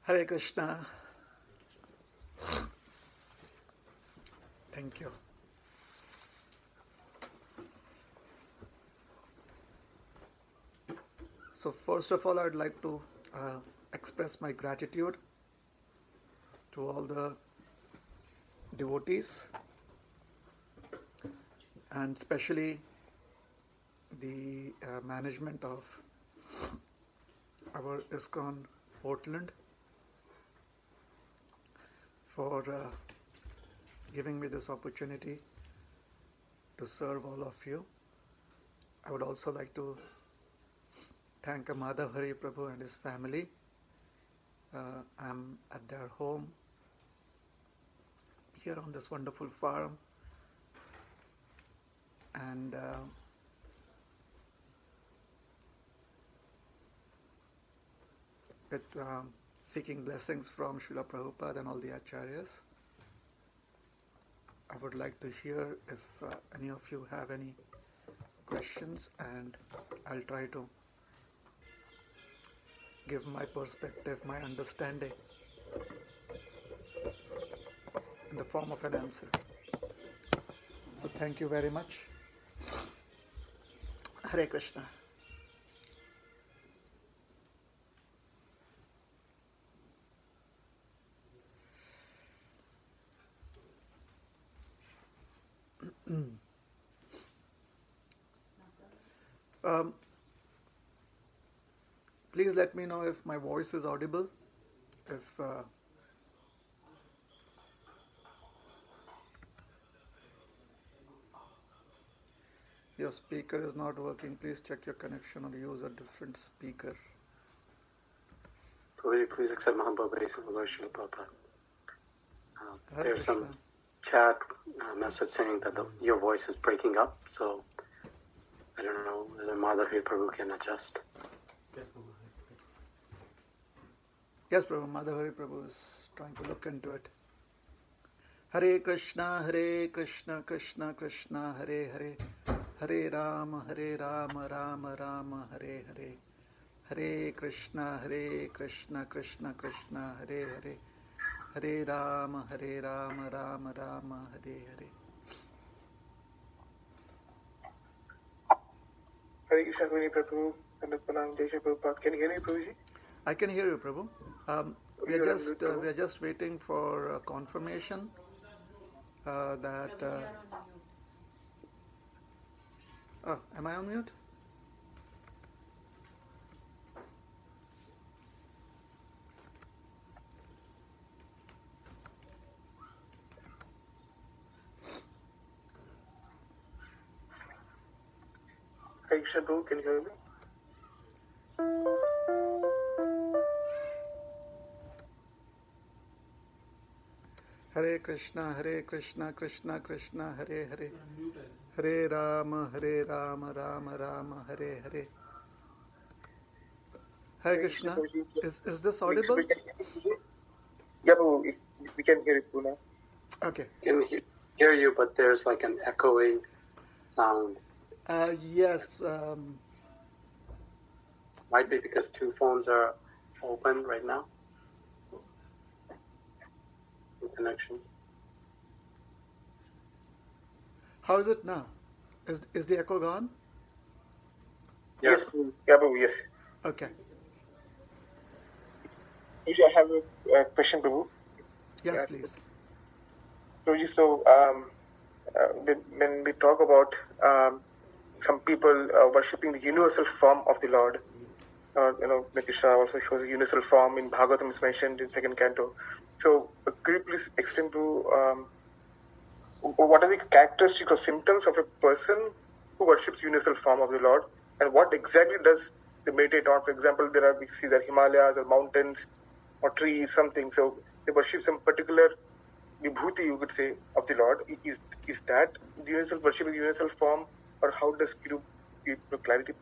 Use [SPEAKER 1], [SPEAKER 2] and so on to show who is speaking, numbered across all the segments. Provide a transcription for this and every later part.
[SPEAKER 1] Hare Krishna. Thank you. So first of all, I'd like to express my gratitude to all the devotees and especially the management of our ISKCON Portland for giving me this opportunity to serve all of you. I would also like to thank Madhav Hari Prabhu and his family. I'm at their home here on this wonderful farm, and with seeking blessings from Srila Prabhupada and all the acharyas. I would like to hear if any of you have any questions, and I'll try to give my perspective, my understanding in the form of an answer. So thank you very much. Hare Krishna. Please let me know if my voice is audible. If your speaker is not working, please check your connection or use a different speaker.
[SPEAKER 2] Prabhu, please accept Mahabharata Srila Prabhupada. There's some chat message saying that your voice is breaking up, so I don't know whether Madhavi Prabhu can adjust.
[SPEAKER 1] Yes, Prabhu. Madhavi Prabhu is trying to look into it. Hare Krishna, Krishna Krishna, Hare Hare, Hare Rama, Rama Rama, Hare Hare, Hare Krishna, Krishna Krishna, Hare Hare, Hare Rama, Rama Rama, Hare Hare.
[SPEAKER 3] Hare Krishna, Prabhu, Prabhupada. Can you hear me, Prabhuji?
[SPEAKER 1] I can hear you, Prabhu. We are just waiting for confirmation that. Am I on mute?
[SPEAKER 3] Hare Krishna, Prabhu, can you hear me?
[SPEAKER 1] Hare Krishna, Krishna Krishna, Hare Hare, Hare Rama, Rama Rama, Hare Hare. Hare Krishna, is this audible?
[SPEAKER 3] Yeah, Prabhu, we can hear it now.
[SPEAKER 1] Okay.
[SPEAKER 2] Can hear you, but there's like an echoing sound.
[SPEAKER 1] Yes.
[SPEAKER 2] Might be because two phones are open right now. Connections.
[SPEAKER 1] How is it now? Is the echo gone?
[SPEAKER 2] Yes.
[SPEAKER 3] Yeah, Prabhu, yes.
[SPEAKER 1] Okay.
[SPEAKER 3] I have a question, Prabhu.
[SPEAKER 1] Yes, please.
[SPEAKER 3] Prabhuji, so when we talk about some people worshipping the universal form of the Lord, like Krishna also shows a universal form in Bhagavatam, is mentioned in second canto. So could you please explain to what are the characteristics or symptoms of a person who worships universal form of the Lord, and what exactly does they meditate on? For example, we see that Himalayas or mountains or trees, something. So they worship some particular vibhuti, you could say, of the Lord. Is that the universal worship, the universal form, or how does you give clarity?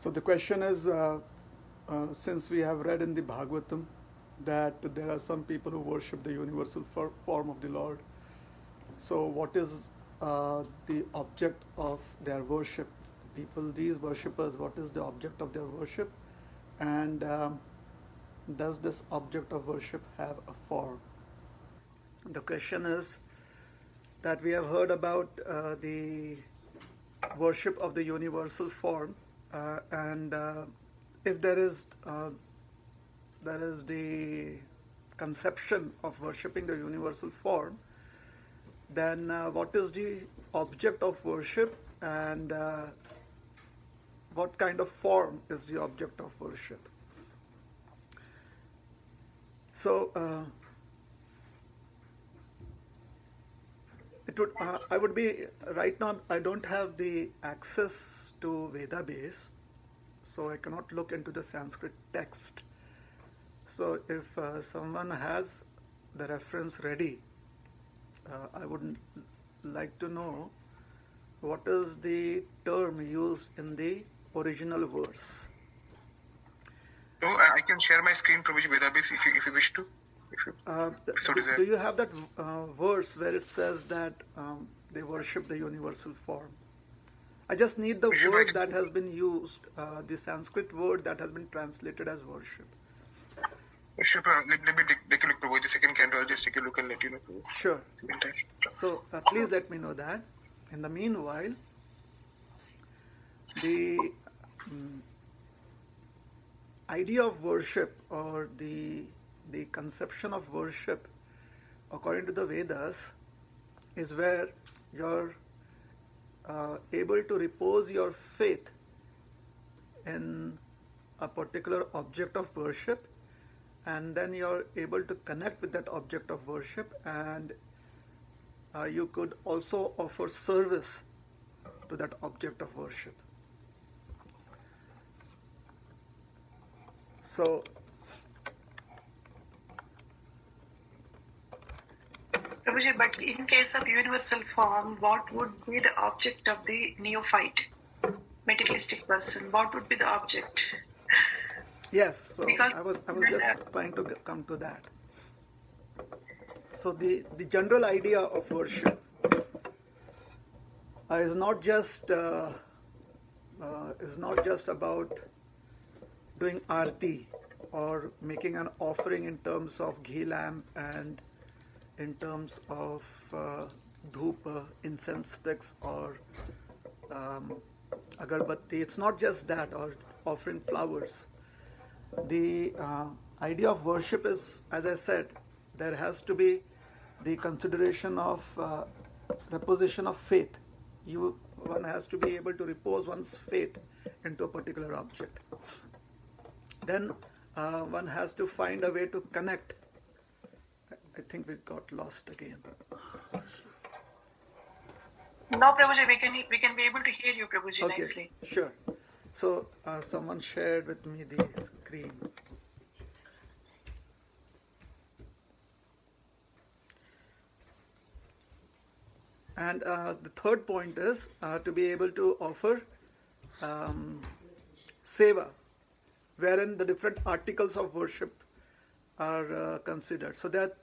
[SPEAKER 1] So the question is, since we have read in the Bhagavatam that there are some people who worship the universal form of the Lord, so what is the object of their worship? These worshippers, what is the object of their worship? And does this object of worship have a form? The question is that we have heard about the worship of the universal form, and if there is the conception of worshipping the universal form, then what is the object of worship, and what kind of form is the object of worship? So I would be, right now I don't have the access to Veda base, so I cannot look into the Sanskrit text. So if someone has the reference ready, I would like to know what is the term used in the original verse.
[SPEAKER 3] No, I can share my screen, Prabhuji, Vedabase if you wish to.
[SPEAKER 1] Do you have that verse where it says that they worship the universal form? I just need the word that has been used, the Sanskrit word that has been translated as worship.
[SPEAKER 3] Sure, let me take a look, Prabhu. The second canto, I'll just take a look and let you know.
[SPEAKER 1] Sure. So please let me know that. In the meanwhile, the idea of worship, or the conception of worship according to the Vedas, is where you're able to repose your faith in a particular object of worship, and then you're able to connect with that object of worship, and you could also offer service to that object of worship. So
[SPEAKER 4] Prabhuji, but in case of universal form, what would be the object of the neophyte, materialistic person? What would be the object?
[SPEAKER 1] yes, so
[SPEAKER 4] Because
[SPEAKER 1] I was just trying to come to that. So the general idea of worship is not just about doing arti or making an offering in terms of ghee lamp and in terms of dhoop, incense sticks, or agarbatti. It's not just that, or offering flowers. The idea of worship is, as I said, there has to be the consideration of reposition of faith. One has to be able to repose one's faith into a particular object. Then one has to find a way to connect. I think we got lost again.
[SPEAKER 4] No, Prabhuji, we can be able to hear you, Prabhuji,
[SPEAKER 1] Okay,
[SPEAKER 4] nicely.
[SPEAKER 1] sure. So someone shared with me the screen. And the third point is to be able to offer seva, wherein the different articles of worship are considered. So that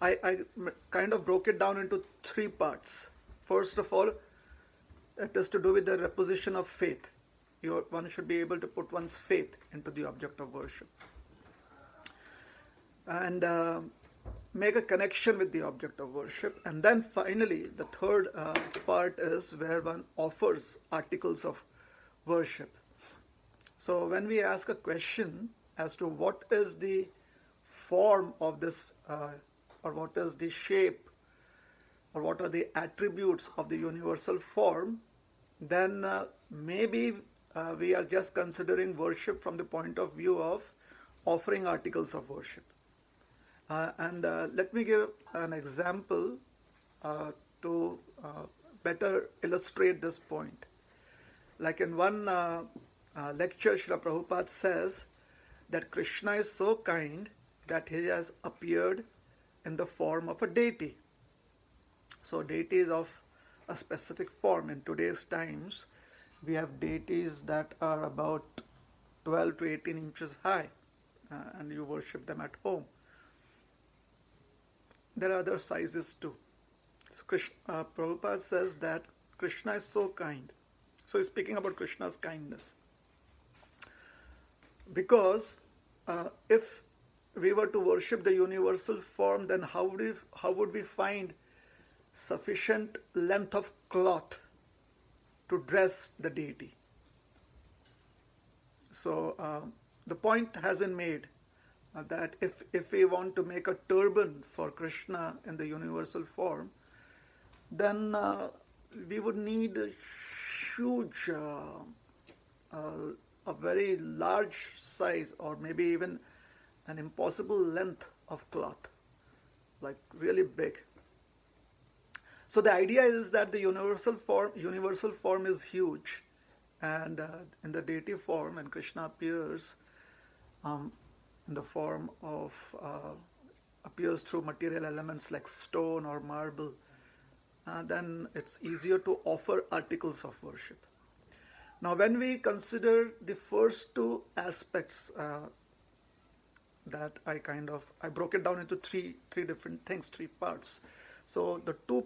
[SPEAKER 1] I kind of broke it down into three parts. First of all, it is to do with the reposition of faith. One should be able to put one's faith into the object of worship, and make a connection with the object of worship. And then finally, the third part is where one offers articles of worship. So when we ask a question as to what is the form of this, or what is the shape, or what are the attributes of the universal form, then maybe we are just considering worship from the point of view of offering articles of worship. And let me give an example to better illustrate this point. Like in one lecture, Srila Prabhupada says that Krishna is so kind that he has appeared in the form of a deity. So deities of a specific form. In today's times, we have deities that are about 12 to 18 inches high, and you worship them at home. There are other sizes too. So Prabhupada says that Krishna is so kind. So he's speaking about Krishna's kindness. because if we were to worship the universal form, then how would we find sufficient length of cloth to dress the deity? So the point has been made that if we want to make a turban for Krishna in the universal form, then we would need a huge, a very large size, or maybe even an impossible length of cloth, like really big. So the idea is that the universal form is huge, and in the deity form, when Krishna appears in the form of appears through material elements like stone or marble, then it's easier to offer articles of worship. Now, when we consider the first two aspects that I broke it down into three different things, three parts. So the two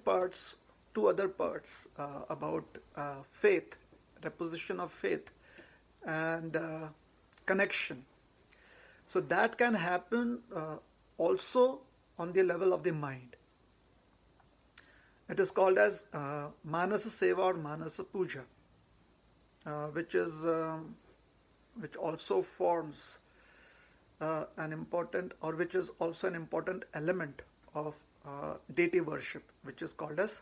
[SPEAKER 1] other parts about faith, reposition of faith, and connection. So that can happen also on the level of the mind. It is called as Manasa Seva or Manasa Puja, which also forms which is also an important element of deity worship, which is called as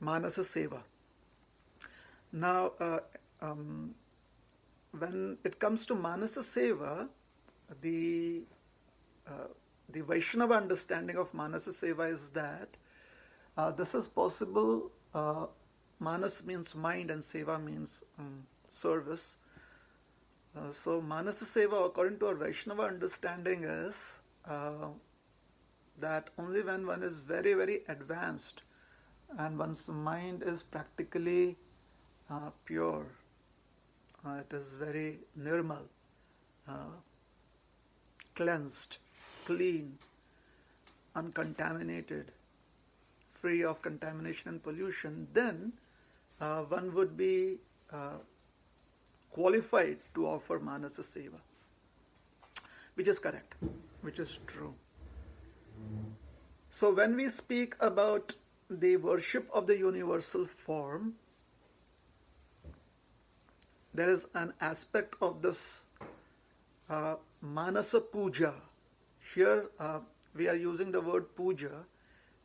[SPEAKER 1] Manasa Seva. Now, when it comes to Manasa Seva, the Vaishnava understanding of Manasa Seva is that this is possible. Manas means mind and Seva means service. So Manasa Seva, according to our Vaishnava understanding, is that only when one is very, very advanced and one's mind is practically pure, it is very nirmal, cleansed, clean, uncontaminated, free of contamination and pollution, then one would be qualified to offer Manasa Seva, which is correct, which is true. So when we speak about the worship of the universal form, there is an aspect of this Manasa Puja. Here we are using the word puja,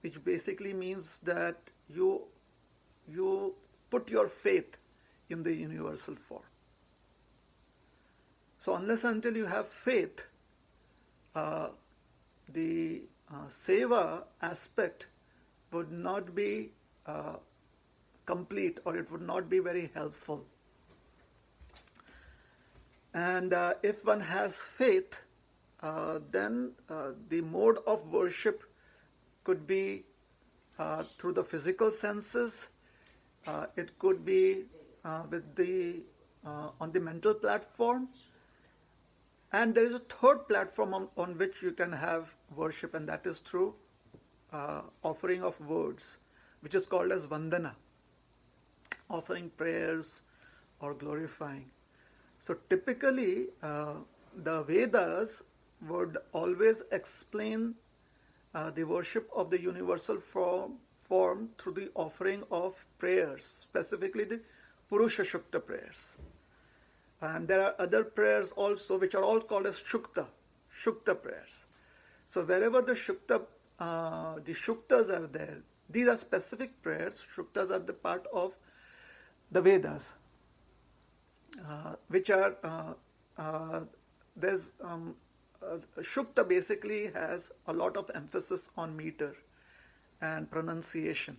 [SPEAKER 1] which basically means that you put your faith in the universal form. So unless until you have faith, the seva aspect would not be complete, or it would not be very helpful. And if one has faith, then the mode of worship could be through the physical senses. It could be with the on the mental platform, and there is a third platform on which you can have worship, and that is through offering of words, which is called as vandana, offering prayers or glorifying. So typically the Vedas would always explain the worship of the universal form through the offering of prayers, specifically the Purusha Shukta prayers. And there are other prayers also which are all called as Shukta prayers. So wherever the Shuktas are there, these are specific prayers. Shuktas are the part of the Vedas, which are there's Shukta basically has a lot of emphasis on meter and pronunciation.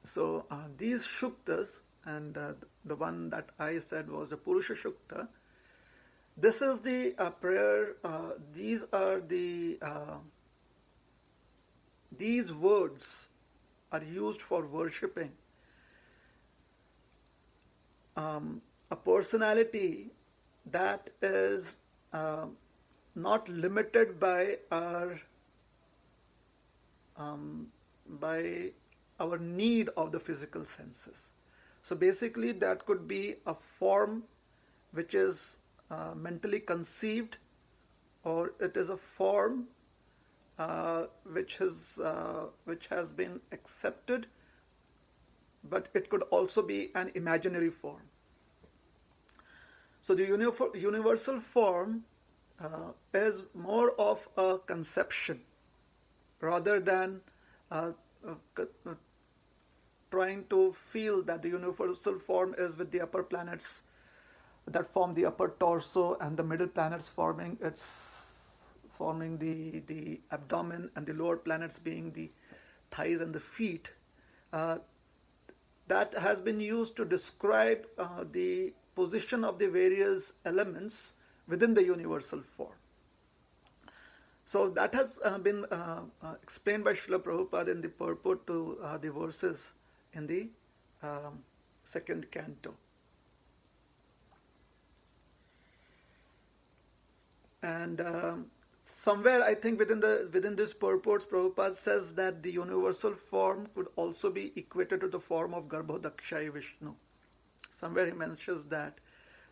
[SPEAKER 1] So these Shuktas, and the one that I said was the Purusha Shukta, this is the prayer, these are the these words are used for worshipping a personality that is not limited by our need of the physical senses. So basically that could be a form which is mentally conceived, or it is a form which has been accepted, but it could also be an imaginary form. So the universal form is more of a conception rather than trying to feel that the universal form is with the upper planets that form the upper torso and the middle planets forming the abdomen, and the lower planets being the thighs and the feet. That has been used to describe the position of the various elements within the universal form. So that has been explained by Srila Prabhupada in the purport to the verses in the second canto. And somewhere I think within this purports, Prabhupada says that the universal form could also be equated to the form of Garbhodakshai Vishnu. Somewhere he mentions that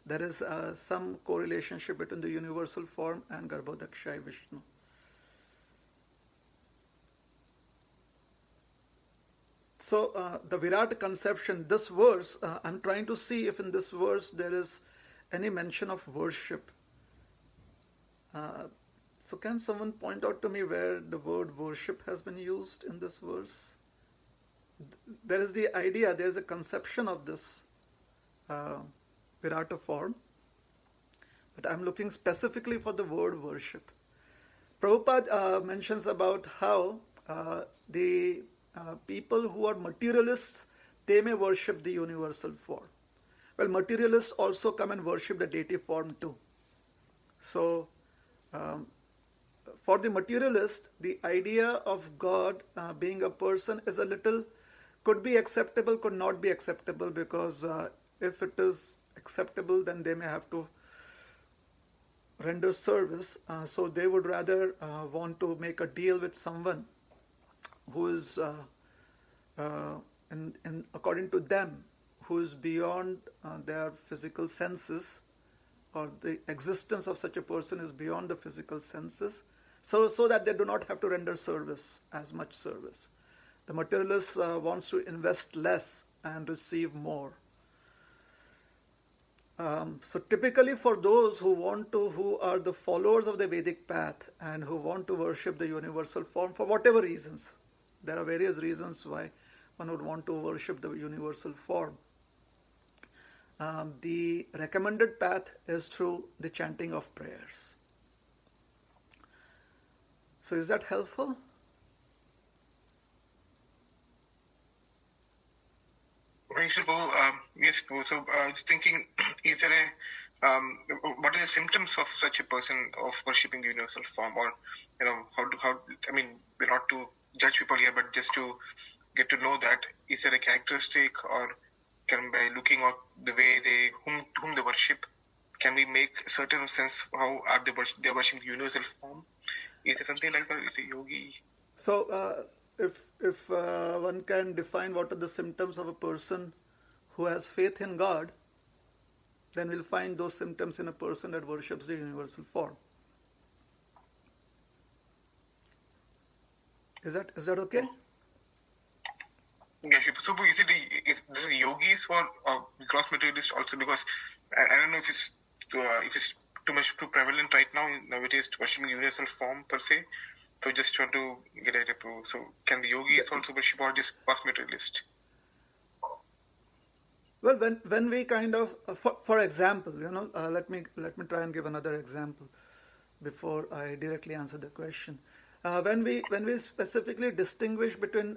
[SPEAKER 1] there is some correlationship between the universal form and Garbhodakshai Vishnu. So the Virat conception, this verse, I'm trying to see if in this verse there is any mention of worship. So can someone point out to me where the word worship has been used in this verse? There is the idea, there is a conception of this Virata form, but I'm looking specifically for the word worship. Prabhupada mentions about how the people who are materialists, they may worship the universal form. Well, materialists also come and worship the deity form too. So for the materialist, the idea of God being a person is a little, could be acceptable, could not be acceptable, because if it is acceptable, then they may have to render service. So they would rather want to make a deal with someone who is, according to them, who is beyond their physical senses, or the existence of such a person is beyond the physical senses, so that they do not have to render service, as much service. The materialist wants to invest less and receive more. So typically for those who are the followers of the Vedic path and who want to worship the universal form for whatever reasons, there are various reasons why one would want to worship the universal form. The recommended path is through the chanting of prayers. So is that helpful?
[SPEAKER 3] Yes, Prabhu. So I was thinking, is there what are the symptoms of such a person of worshipping the universal form, or I mean, we're not to judge people here, but just to get to know that, is there a characteristic, or can by looking at the way whom they worship, can we make a certain sense how are they worshiping the universal form? Is there something like that? Is a yogi?
[SPEAKER 1] So if one can define what are the symptoms of a person who has faith in God, then we'll find those symptoms in a person that worships the universal form. Is that okay?
[SPEAKER 3] Yes, so is this is yogis or gross materialist also? Because I don't know if it's too prevalent right now nowadays to worship universal form per se. So just trying to get a repro. So can the yogis also worship, or just gross materialist?
[SPEAKER 1] Well, when we kind of, for example, let me try and give another example before I directly answer the question. When we specifically distinguish between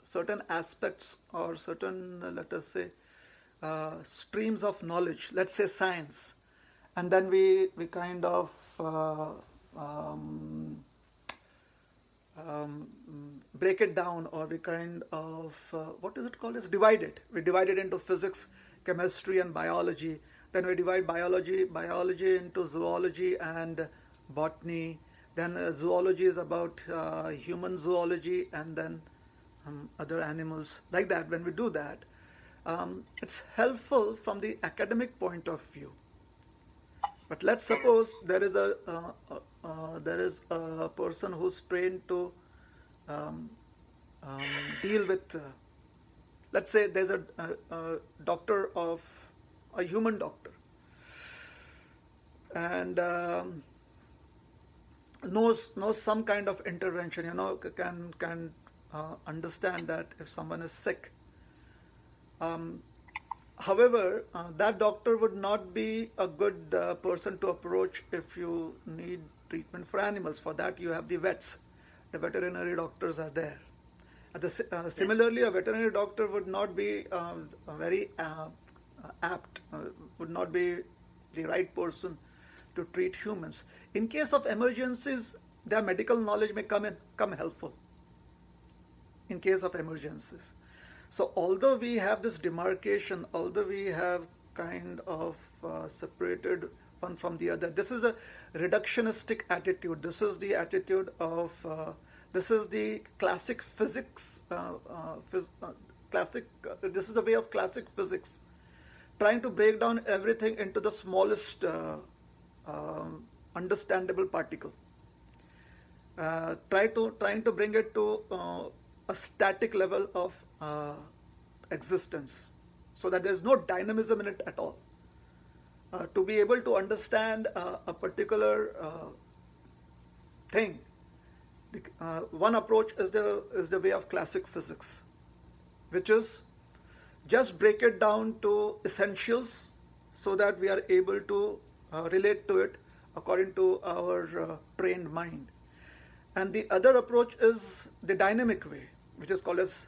[SPEAKER 1] certain aspects or certain, let us say, streams of knowledge, let's say science, and then we kind of break it down, or we kind of, what is it called, is divide it. We divide it into physics, chemistry and biology. Then we divide biology into zoology and botany. Then zoology is about human zoology, and then other animals. Like that, when we do that, It's helpful from the academic point of view. But let's suppose there is a person who's trained to deal with, let's say there's a doctor of a human doctor, and knows some kind of intervention, can understand that if someone is sick. However, that doctor would not be a good person to approach if you need treatment for animals. For that, you have the vets. The veterinary doctors are there. Similarly, a veterinary doctor would not be very apt, would not be the right person to treat humans. In case of emergencies, their medical knowledge may come helpful in case of emergencies. So although we have this demarcation, although we have kind of separated one from the other, this is a reductionistic attitude. This is the attitude of, this is the classic physics, this is the way of classic physics, trying to break down everything into the smallest understandable particle. Trying to bring it to a static level of existence, so that there's no dynamism in it at all. To be able to understand a particular thing, one approach is the way of classic physics, which is just break it down to essentials so that we are able to relate to it according to our trained mind. And the other approach is the dynamic way, which is called as,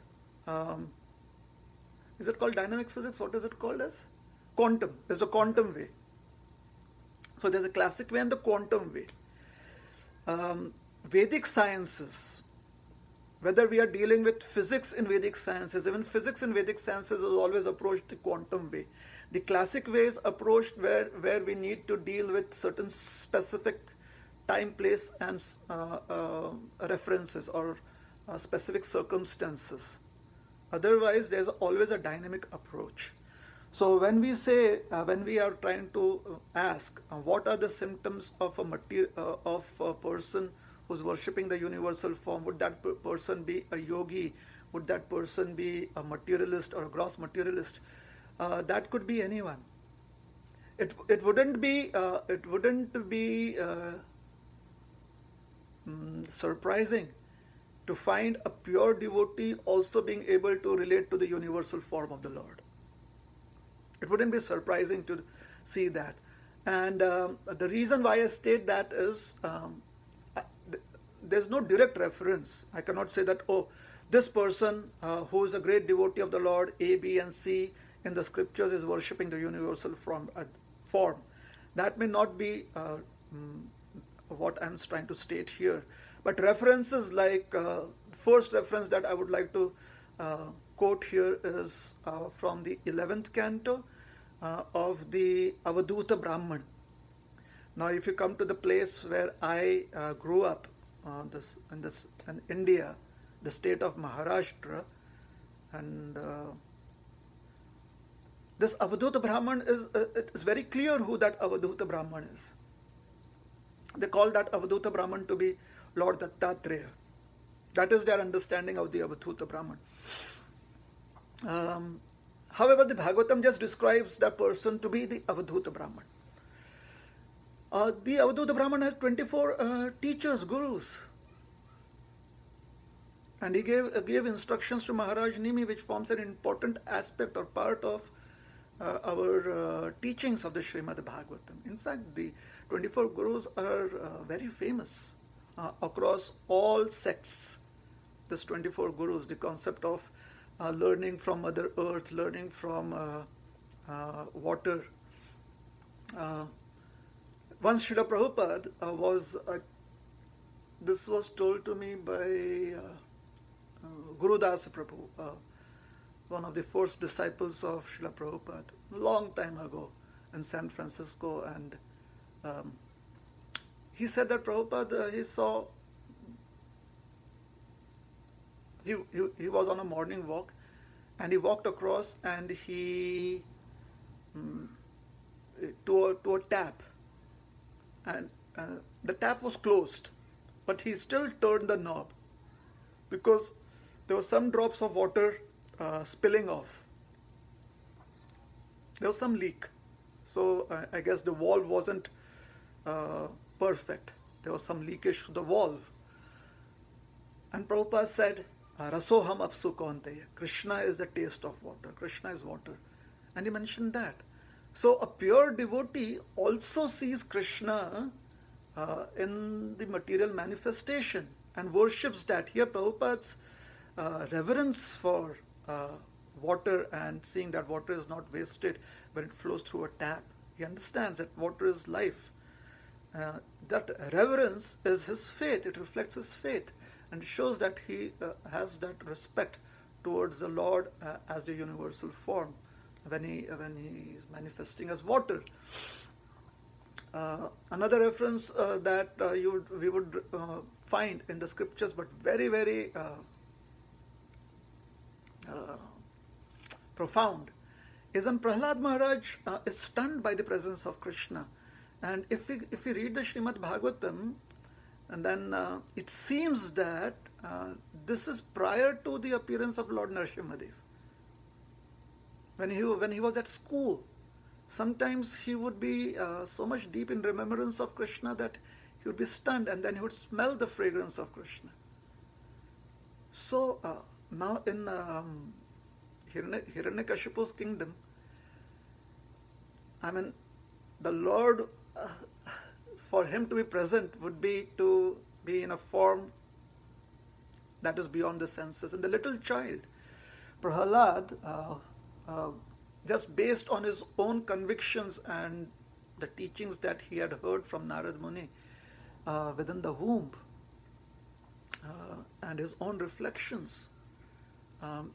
[SPEAKER 1] is it called dynamic physics? What is it called as? Quantum. There's the quantum way. So there's a classic way and the quantum way. Vedic sciences, whether we are dealing with physics in Vedic sciences, even physics in Vedic sciences is always approached the quantum way. The classic way is approached where we need to deal with certain specific time, place, and references or specific circumstances. Otherwise, there's always a dynamic approach. So when we say, when we are trying to ask, what are the symptoms of a person who's worshipping the universal form? Would that person be a yogi? Would that person be a materialist or a gross materialist? That could be anyone. It wouldn't be surprising to find a pure devotee also being able to relate to the universal form of the Lord. It wouldn't be surprising to see that. And the reason why I state that is there's no direct reference. I cannot say that, oh, this person who is a great devotee of the Lord, A, B, and C in the scriptures is worshipping the universal form. That may not be what I'm trying to state here. But references like, first reference that I would like to quote here is from the 11th canto of the Avadhuta Brahman. Now, if you come to the place where I grew up, in India, the state of Maharashtra, and this Avadhuta Brahman it's very clear who that Avadhuta Brahman is. They call that Avadhuta Brahman to be Lord Dattatreya. That is their understanding of the Avadhuta Brahman. However, the Bhagavatam just describes that person to be the Avadhuta Brahman. The Avadhuta Brahman has 24 teachers, gurus. And he gave instructions to Maharaj Nimi, which forms an important aspect or part of our teachings of the Srimad Bhagavatam. In fact, the 24 gurus are very famous across all sects. This 24 gurus, the concept of learning from Mother Earth, learning from water. Once Srila Prabhupada this was told to me by Guru Das Prabhu, one of the first disciples of Srila Prabhupada, a long time ago in San Francisco, and he said that Prabhupada, he was on a morning walk, and he walked across and he to a tap, and the tap was closed, but he still turned the knob because there were some drops of water spilling off. There was some leak, so I guess the valve wasn't perfect. There was some leakage to the valve, and Prabhupada said, Rasoham apsu kaunteya. Krishna is the taste of water. Krishna is water. And he mentioned that. So a pure devotee also sees Krishna in the material manifestation and worships that. Here Prabhupada's reverence for water and seeing that water is not wasted when it flows through a tap. He understands that water is life. That reverence is his faith. It reflects his faith and shows that he has that respect towards the Lord as the universal form when he is manifesting as water. Another reference that we would find in the scriptures, but very, very profound, is when Prahlad Maharaj is stunned by the presence of Krishna. And if we read the Srimad Bhagavatam, and then it seems that this is prior to the appearance of Lord Narasimhadev. When he was at school, sometimes he would be so much deep in remembrance of Krishna that he would be stunned, and then he would smell the fragrance of Krishna. So now in Hiranyakashipu's kingdom, I mean, the Lord, for him to be present would be to be in a form that is beyond the senses. And the little child, Prahlad, just based on his own convictions and the teachings that he had heard from Narad Muni within the womb, and his own reflections,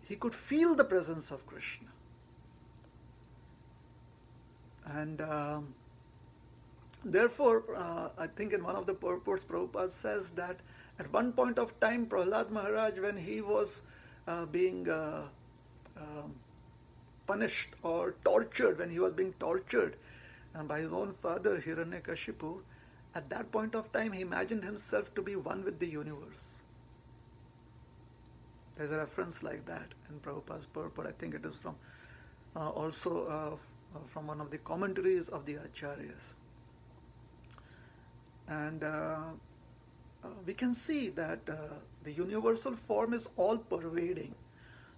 [SPEAKER 1] he could feel the presence of Krishna. And therefore, I think in one of the purports, Prabhupada says that at one point of time, Prahlad Maharaj, when he was being punished or tortured, when he was being tortured by his own father, Hiranyakashipu, at that point of time, he imagined himself to be one with the universe. There's a reference like that in Prabhupada's purport. I think it is from also from one of the commentaries of the Acharyas. And we can see that the universal form is all pervading.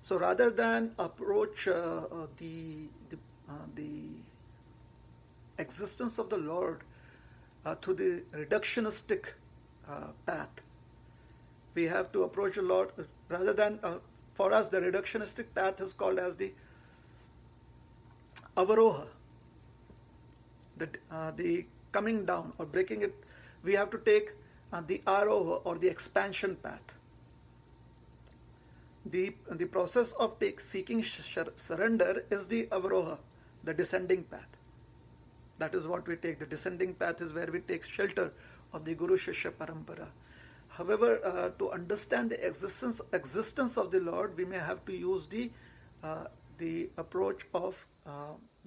[SPEAKER 1] So rather than approach the existence of the Lord through the reductionistic path, we have to approach the Lord rather than, for us, the reductionistic path is called as the avaroha, the coming down or breaking it. We have to take the aroha or the expansion path. The process of seeking surrender is the avaroha, the descending path. That is what we take. The descending path is where we take shelter of the Guru Shishya Parampara. However, to understand the existence of the Lord, we may have to use the approach of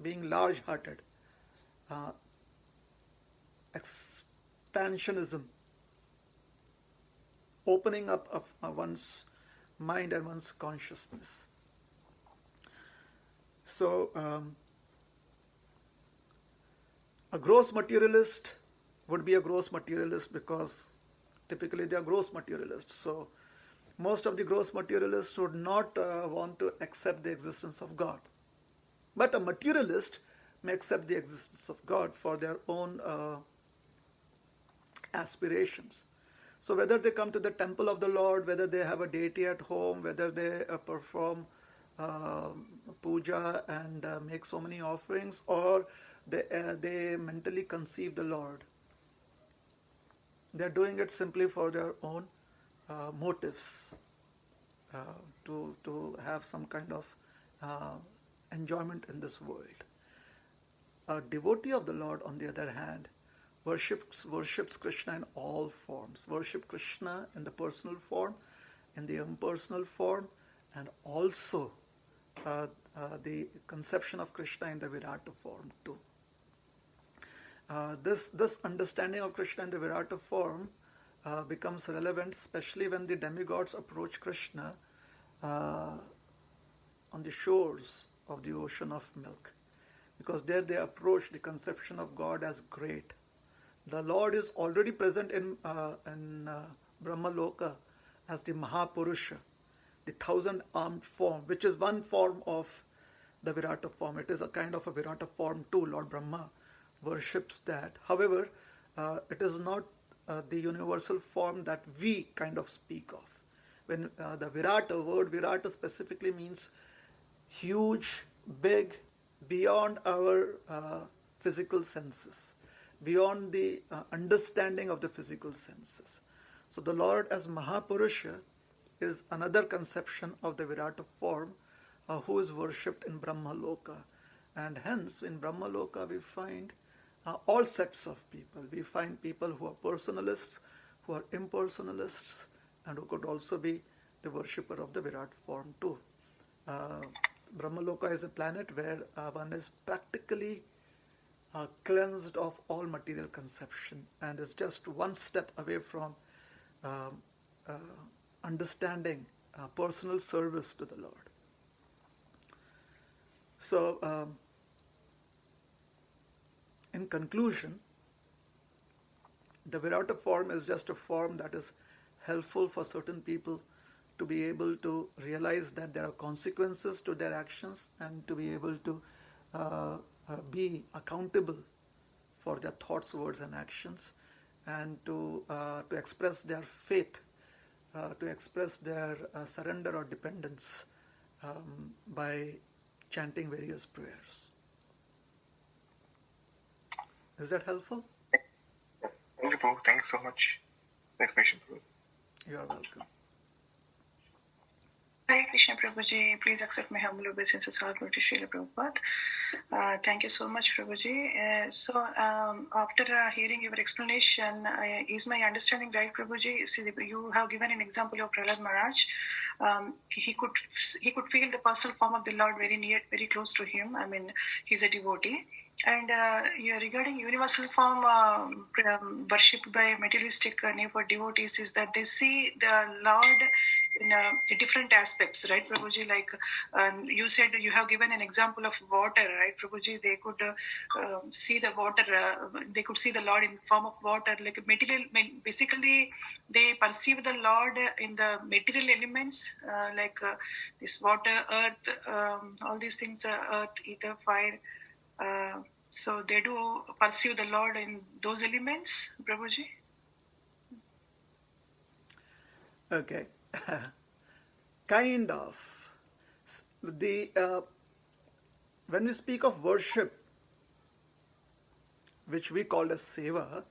[SPEAKER 1] being large-hearted, expansionism, opening up of one's mind and one's consciousness. So, a gross materialist would be a gross materialist because typically they are gross materialists. So, most of the gross materialists would not want to accept the existence of God. But a materialist may accept the existence of God for their own aspirations. So whether they come to the temple of the Lord, whether they have a deity at home, whether they perform puja and make so many offerings, or they mentally conceive the Lord, they're doing it simply for their own motives, to have some kind of enjoyment in this world. A devotee of the Lord, on the other hand, worships Krishna in all forms. Worship Krishna in the personal form, in the impersonal form, and also the conception of Krishna in the Virata form too. This understanding of Krishna in the Virata form becomes relevant, especially when the demigods approach Krishna on the shores of the ocean of milk, because there they approach the conception of God as great. The Lord is already present in Brahma Loka as the Mahapurusha, the 1,000-armed form, which is one form of the Virata form. It is a kind of a Virata form too. Lord Brahma worships that. However, it is not the universal form that we kind of speak of. When the Virata, word Virata specifically means huge, big, beyond our physical senses, beyond the understanding of the physical senses. So the Lord as Mahapurusha is another conception of the Virata form who is worshipped in Brahma Loka. And hence in Brahma Loka we find all sects of people. We find people who are personalists, who are impersonalists, and who could also be the worshipper of the Virat form too. Brahma Loka is a planet where one is practically cleansed of all material conception and is just one step away from understanding personal service to the Lord. So, in conclusion, the Virata form is just a form that is helpful for certain people to be able to realize that there are consequences to their actions and to be able to be accountable for their thoughts, words, and actions, and to express their faith, to express their surrender or dependence by chanting various prayers. Is that helpful?
[SPEAKER 3] Thank you, Prabhu. Thank you so much for the explanation, Prabhu.
[SPEAKER 1] You are welcome.
[SPEAKER 4] Hare Krishna Prabhuji, please accept my humble obeisances to Srila Prabhupada. Thank you so much, Prabhuji. So, after hearing your explanation, is my understanding right, Prabhuji? See, you have given an example of Prahlad Maharaj. He could feel the personal form of the Lord very near, very close to him. I mean, he's a devotee. And regarding universal form worshipped by materialistic neighbor devotees, is that they see the Lord in different aspects, right, Prabhuji? Like you said, you have given an example of water, right, Prabhuji? They could see the water, they could see the Lord in form of water, like material. Basically, they perceive the Lord in the material elements, like this water, earth, all these things, earth, ether, fire. So they do perceive the Lord in those elements, Prabhuji?
[SPEAKER 1] Okay. Kind of. When we speak of worship, which we call as seva,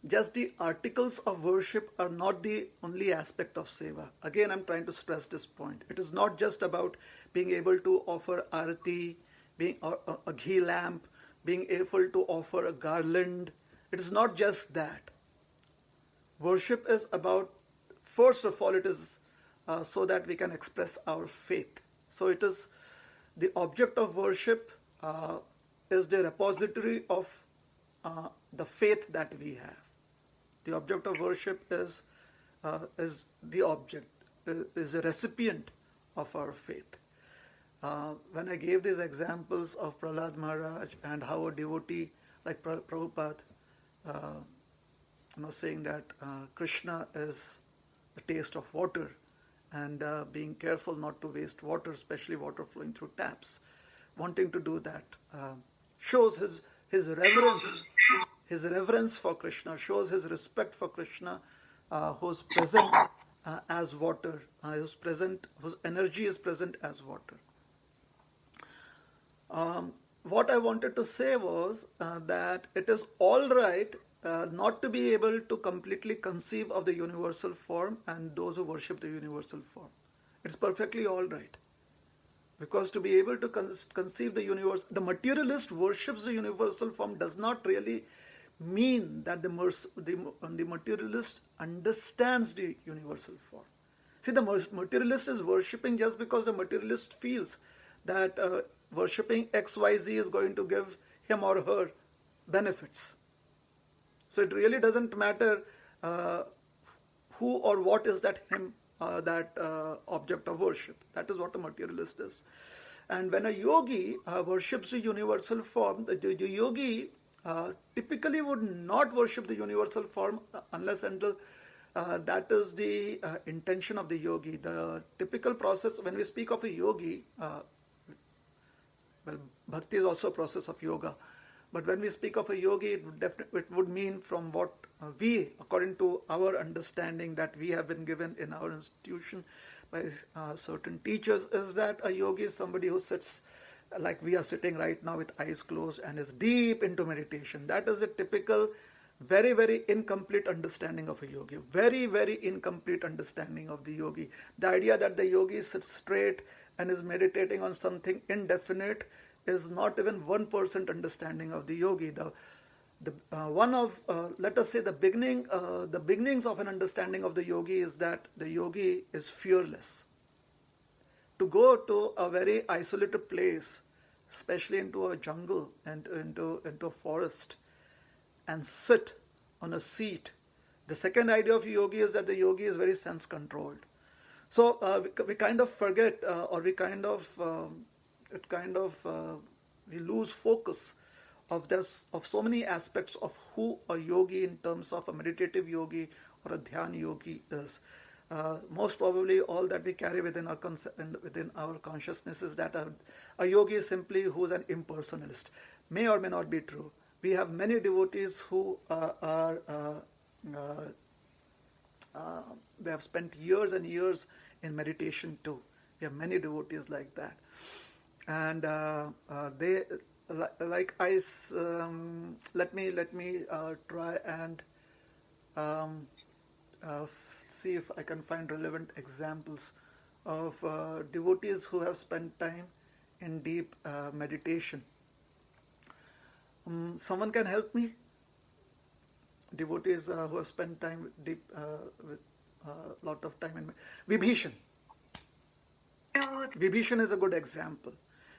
[SPEAKER 1] just the articles of worship are not the only aspect of seva. Again, I'm trying to stress this point. It is not just about being able to offer arati, being a ghee lamp, being able to offer a garland. It is not just that. Worship is about, first of all, it is so that we can express our faith. So it is, the object of worship is the repository of the faith that we have. The object of worship is the object, is a recipient of our faith. When I gave these examples of Prahlad Maharaj and how a devotee like Prabhupada, saying that Krishna is the taste of water, and being careful not to waste water, especially water flowing through taps, wanting to do that, shows his reverence for Krishna, shows his respect for Krishna, who's present as water, whose energy is present as water. What I wanted to say was that it is all right not to be able to completely conceive of the universal form and those who worship the universal form. It's perfectly all right. Because to be able to conceive the universe, the materialist worships the universal form does not really mean that the materialist understands the universal form. See, the materialist is worshipping just because the materialist feels that worshipping XYZ is going to give him or her benefits. So it really doesn't matter who or what is that him, that object of worship. That is what a materialist is. And when a yogi worships the universal form, the yogi typically would not worship the universal form unless until that is the intention of the yogi. The typical process, when we speak of a yogi, well, bhakti is also a process of yoga. But when we speak of a yogi, it would mean from what we, according to our understanding that we have been given in our institution by certain teachers, is that a yogi is somebody who sits like we are sitting right now with eyes closed and is deep into meditation. That is a typical, very, very incomplete understanding of a yogi. Very, very incomplete understanding of the yogi. The idea that the yogi sits straight and is meditating on something indefinite is not even 1% understanding of the yogi. Let us say the beginnings of an understanding of the yogi is that the yogi is fearless. To go to a very isolated place, especially into a jungle and into a forest, and sit on a seat. The second idea of yogi is that the yogi is very sense controlled. So we kind of forget, or we we lose focus of so many aspects of who a yogi in terms of a meditative yogi or a dhyan yogi is. Most probably all that we carry within our consciousness is that a yogi is simply who is an impersonalist. May or may not be true. We have many devotees who they have spent years and years in meditation too. We have many devotees like that, and they like I. Let me try and see if I can find relevant examples of devotees who have spent time in deep meditation. Someone can help me? Devotees who have spent time deep with a lot of time in Vibhishan. Vibhishan is a good example.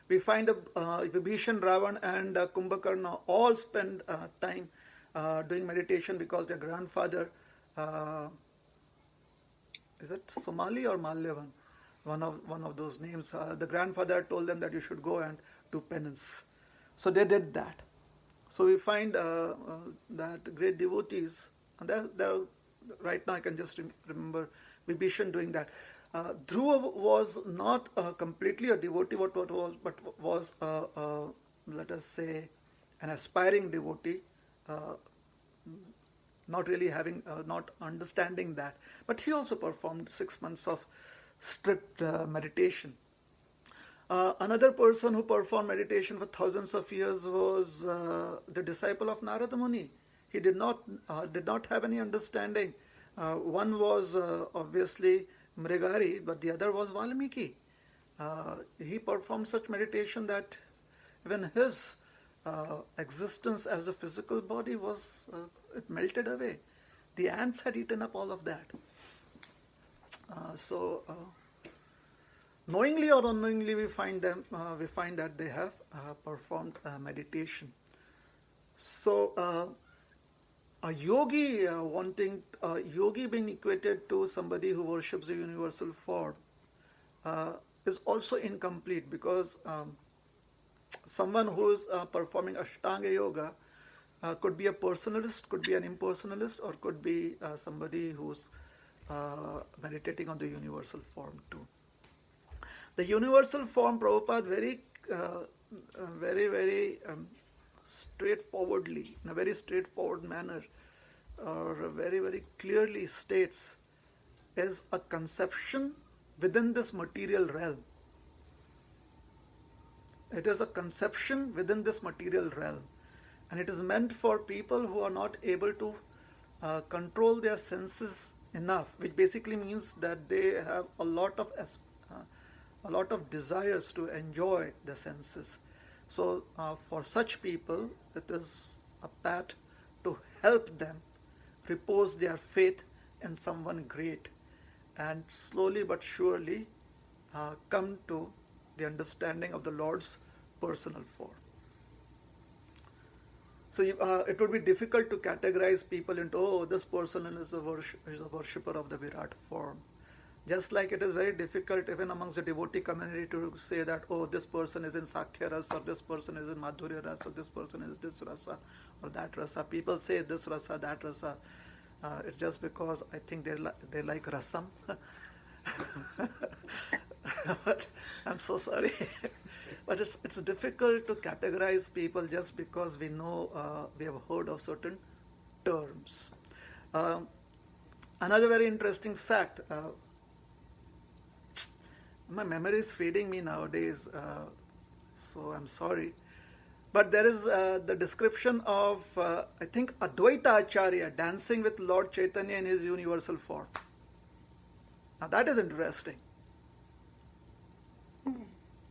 [SPEAKER 1] We find Vibhishan, Ravan and Kumbhakarna all spend time doing meditation because their grandfather, is it Somali or Malyavan? One of those names. The grandfather told them that you should go and do penance. So they did that. So we find that great devotees, and there right now I can just remember Vibhishan doing that. Dhruva was not completely a devotee, but was let us say an aspiring devotee, not really having, not understanding that. But he also performed 6 months of strict meditation. Another person who performed meditation for thousands of years was the disciple of Narada Muni. He did not have any understanding. One was obviously Mrigari, but the other was Valmiki. He performed such meditation that even his existence as a physical body was it melted away. The ants had eaten up all of that. Knowingly or unknowingly, we find that they have performed meditation. So a yogi being equated to somebody who worships the universal form is also incomplete, because someone who is performing Ashtanga yoga could be a personalist, could be an impersonalist, or could be somebody who's meditating on the universal form too. The universal form, Prabhupada very straightforwardly, in a very straightforward manner, or very, very clearly states, is a conception within this material realm. It is a conception within this material realm. And it is meant for people who are not able to control their senses enough, which basically means that they have a lot of desires to enjoy the senses. So for such people, it is a path to help them repose their faith in someone great. and slowly but surely come to the understanding of the Lord's personal form. So it would be difficult to categorize people into, oh, this person is a worshipper of the Virat form. Just like it is very difficult even amongst the devotee community to say that, oh, this person is in Sakya Rasa, or this person is in Madhurya Rasa, or this person is this Rasa or that Rasa. People say this Rasa, that Rasa. It's just because I think they like Rasam. But I'm so sorry. But it's difficult to categorize people just because we know, we have heard of certain terms. Another very interesting fact, my memory is fading me nowadays, so I'm sorry. But there is the description of, I think, Advaita Acharya dancing with Lord Chaitanya in his universal form. Now that is interesting.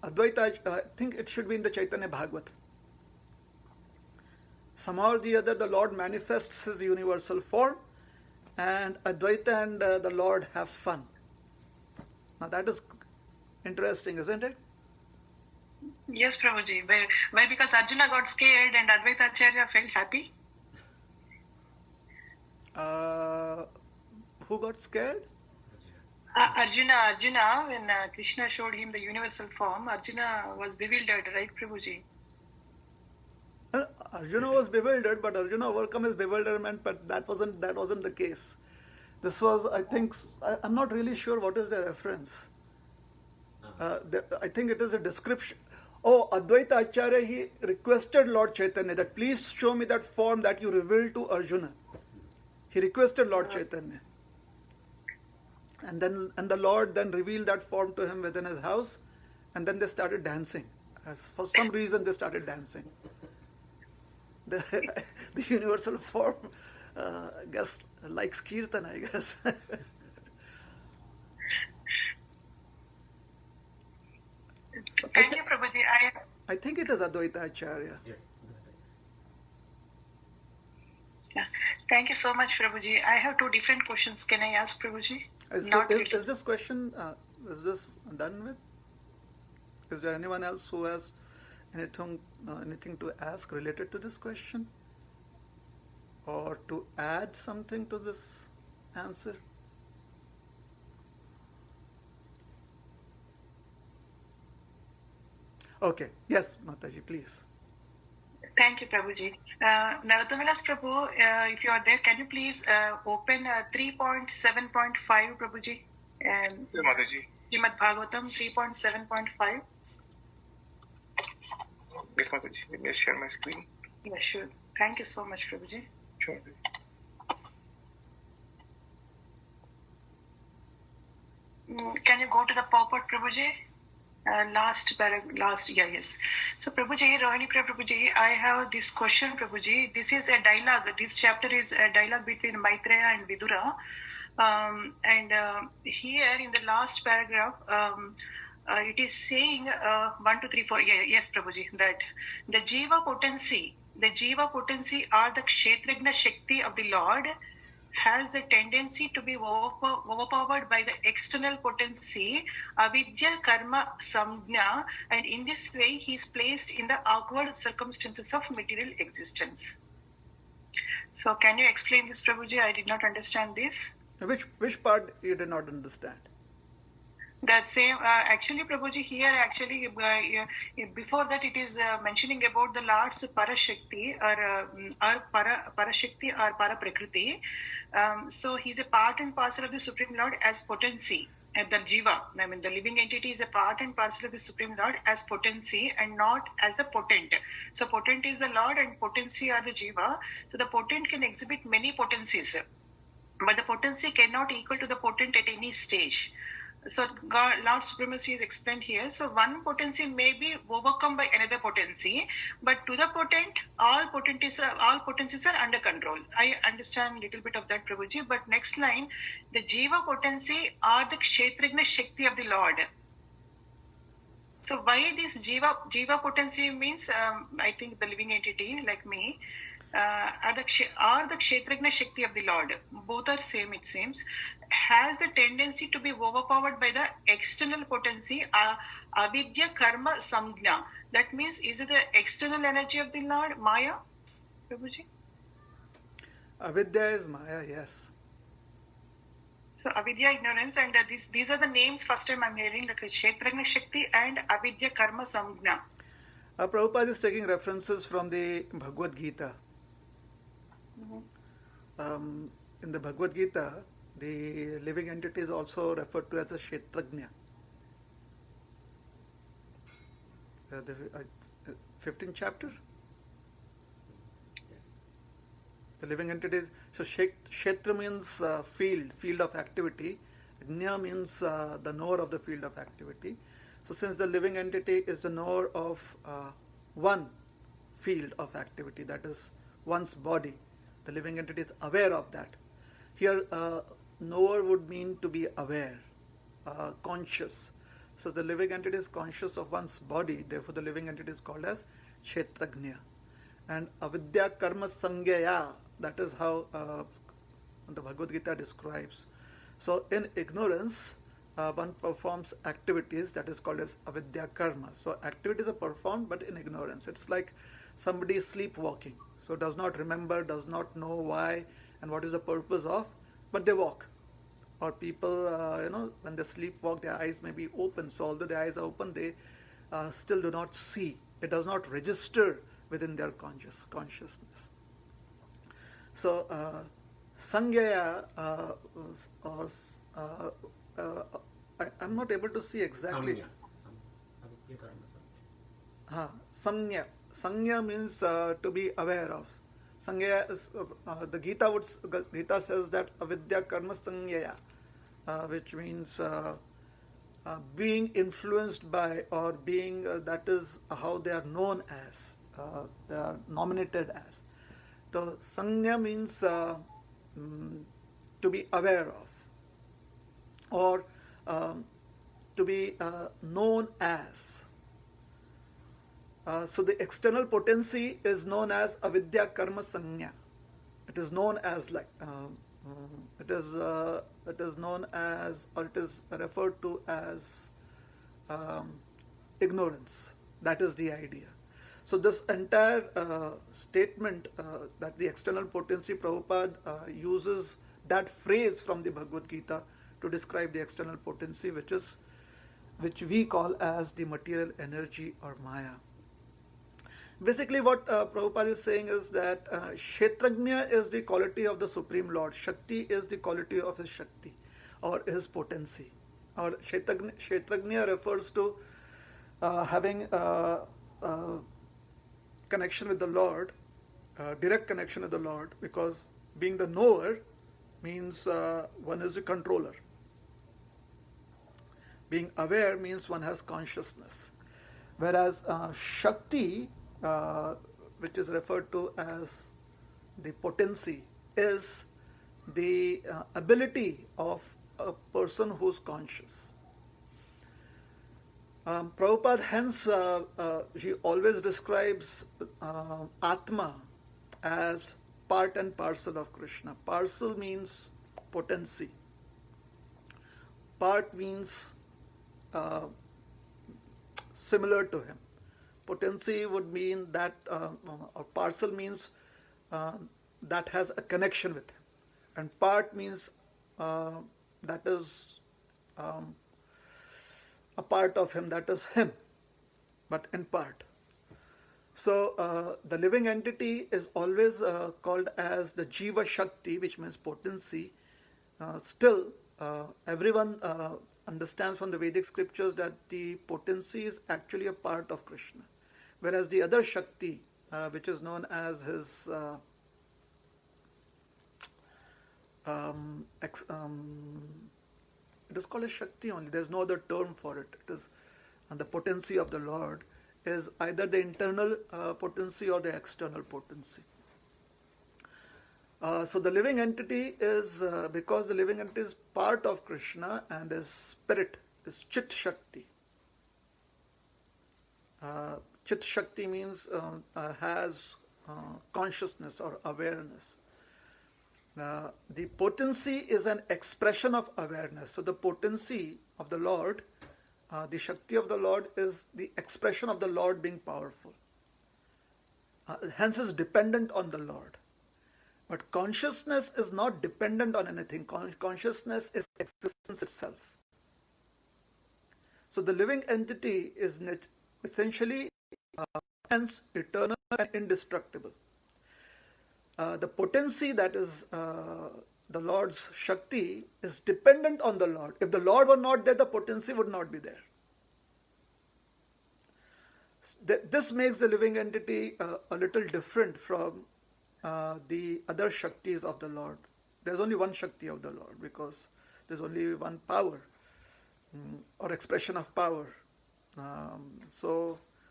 [SPEAKER 1] Advaita, I think it should be in the Chaitanya Bhagavat. Somehow or the other, the Lord manifests his universal form, and Advaita and the Lord have fun. Now that is interesting, isn't it?
[SPEAKER 4] Yes, Prabhuji. Why? Because Arjuna got scared and Advaita Acharya felt happy?
[SPEAKER 1] Who got scared?
[SPEAKER 4] Arjuna, when Krishna showed him the universal form, Arjuna was bewildered, right, Prabhuji?
[SPEAKER 1] Arjuna was bewildered, but Arjuna overcome his bewilderment, but that wasn't the case. This was, I think, I'm not really sure what is the reference. I think it is a description. Oh, Advaita Acharya, he requested Lord Chaitanya that please show me that form that you revealed to Arjuna. He requested Lord Chaitanya. And the Lord then revealed that form to him within his house, and then they started dancing. For some reason, they started dancing. The universal form, I guess, likes Kirtan, I guess.
[SPEAKER 4] Thank you, Prabhuji.
[SPEAKER 1] I think it is Advaita Acharya.
[SPEAKER 5] Yes.
[SPEAKER 4] Yeah. Thank you so much, Prabhuji. I have two different questions. Can I ask, Prabhuji?
[SPEAKER 1] Is this question, is this done with? Is there anyone else who has anything to ask related to this question? Or to add something to this answer? Okay. Yes, Mataji, please.
[SPEAKER 4] Thank you, Prabhuji. Naratamilas Prabhu, if you are there, can you please open 3.7.5, Prabhuji?
[SPEAKER 3] Mataji.
[SPEAKER 4] Srimad Bhagavatam 3.7.5.
[SPEAKER 3] Yes, Mataji. Let me share my screen.
[SPEAKER 4] Yeah, sure. Thank you so much, Prabhuji.
[SPEAKER 3] Sure.
[SPEAKER 4] Can you go to the purport, Prabhuji? Yes. So, Prabhuji, Rohinipriya Prabhuji, I have this question, Prabhuji. This is a dialogue. This chapter is a dialogue between Maitreya and Vidura. Here in the last paragraph, it is saying 1, 2, 3, 4. Yes, Prabhuji, that the Jiva potency or the Kshetragna Shakti of the Lord has the tendency to be overpowered by the external potency, avidya, karma, samjna, and in this way he is placed in the awkward circumstances of material existence. So can you explain this, Prabhuji? I did not understand this.
[SPEAKER 1] Which part you did not understand?
[SPEAKER 4] That same, actually, Prabhuji, here actually, before that it is mentioning about the Lord's Parashakti or Parashakti or Paraprakriti. So he's a part and parcel of the Supreme Lord as potency. The Jiva, I mean the living entity, is a part and parcel of the Supreme Lord as potency and not as the potent. So potent is the Lord and potency are the Jiva. So the potent can exhibit many potencies, but the potency cannot equal to the potent at any stage. So Lord's supremacy is explained here. So one potency may be overcome by another potency, but to the potent, all potencies are under control. I understand a little bit of that, Prabhuji. But next line, the Jiva potency are the Kshetragna Shakti of the Lord. So why this Jiva potency means, I think the living entity like me. or the Kshetragna Shakti of the Lord, both are same it seems, has the tendency to be overpowered by the external potency, avidya karma samgna. That means, is it the external energy of the Lord, Maya, Prabhuji?
[SPEAKER 1] Avidya is Maya, yes.
[SPEAKER 4] So avidya, ignorance, and these are the names first time I'm hearing, like Kshetragna Shakti and avidya karma samgna.
[SPEAKER 1] Prabhupada is taking references from the Bhagavad Gita. In the Bhagavad Gita, the living entity is also referred to as a Kshetragnya. The 15th chapter?
[SPEAKER 5] Yes.
[SPEAKER 1] The living entity is, so Kshetra means field of activity. Gnya means the knower of the field of activity. So since the living entity is the knower of one field of activity, that is one's body, the living entity is aware of that. Here, knower would mean to be aware, conscious. So the living entity is conscious of one's body, therefore the living entity is called as Kshetragnya. And avidya karma sangyaya, that is how the Bhagavad Gita describes. So in ignorance, one performs activities that is called as avidya karma. So activities are performed but in ignorance. It's like somebody is sleepwalking. So does not remember, does not know why and what is the purpose of, but they walk. Or people, when they sleepwalk, their eyes may be open. So although their eyes are open, they still do not see. It does not register within their consciousness. So Sangyaya, I'm not able to see exactly. Samnya. Samnya means to be aware of. Sangya is, the Gita says that avidya karma sangyaya, which means being influenced by, or being, that is how they are known as, they are nominated as. So sangya means to be aware of, or to be known as. So the external potency is known as avidya karma sanya. It is known as like it is known as, or it is referred to as ignorance. That is the idea. So this entire statement that the external potency, Prabhupada uses that phrase from the Bhagavad Gita to describe the external potency, which we call as the material energy or Maya. Basically what Prabhupada is saying is that Kshetragnya is the quality of the Supreme Lord. Shakti is the quality of his Shakti or his potency. Or Kshetragnya refers to having connection with the Lord, direct connection with the Lord, because being the knower means one is a controller. Being aware means one has consciousness. Whereas Shakti, which is referred to as the potency, is the ability of a person who's conscious. Prabhupada hence he always describes Atma as part and parcel of Krishna. Parcel means potency. Part means similar to him. Potency would mean that, or parcel means that has a connection with him. And part means that is a part of him, that is him, but in part. So the living entity is always called as the Jiva Shakti, which means potency. Still, everyone understands from the Vedic scriptures that the potency is actually a part of Krishna. Whereas the other Shakti, which is known as his it is called a Shakti only. There is no other term for it. It is, and the potency of the Lord is either the internal potency or the external potency. So the living entity is, because the living entity is part of Krishna and his spirit is Chit Shakti. Chit Shakti means has consciousness or awareness. The potency is an expression of awareness. So the potency of the Lord, the Shakti of the Lord, is the expression of the Lord being powerful. Hence is dependent on the Lord. But consciousness is not dependent on anything. Consciousness is existence itself. So the living entity is essentially hence eternal and indestructible. The potency that is the Lord's Shakti is dependent on the Lord. If the Lord were not there, the potency would not be there. This makes the living entity a little different from the other Shaktis of the Lord. There's only one Shakti of the Lord because there's only one power or expression of power.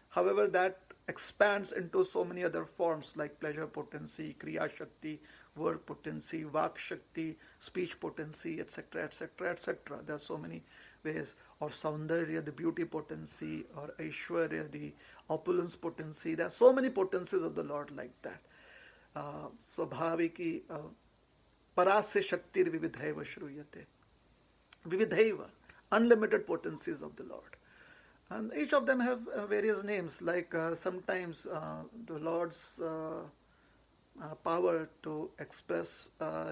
[SPEAKER 1] However, that expands into so many other forms like pleasure potency, Kriya Shakti, word potency, Vak Shakti, speech potency, etc., etc., etc. There are so many ways. Or Saundarya, the beauty potency, or Aishwarya, the opulence potency. There are so many potencies of the Lord like that. Swabhaviki, Parasya Shakti Vividhaiva Shruyate. Vividhaiva, unlimited potencies of the Lord. And each of them have various names, like sometimes the Lord's power to express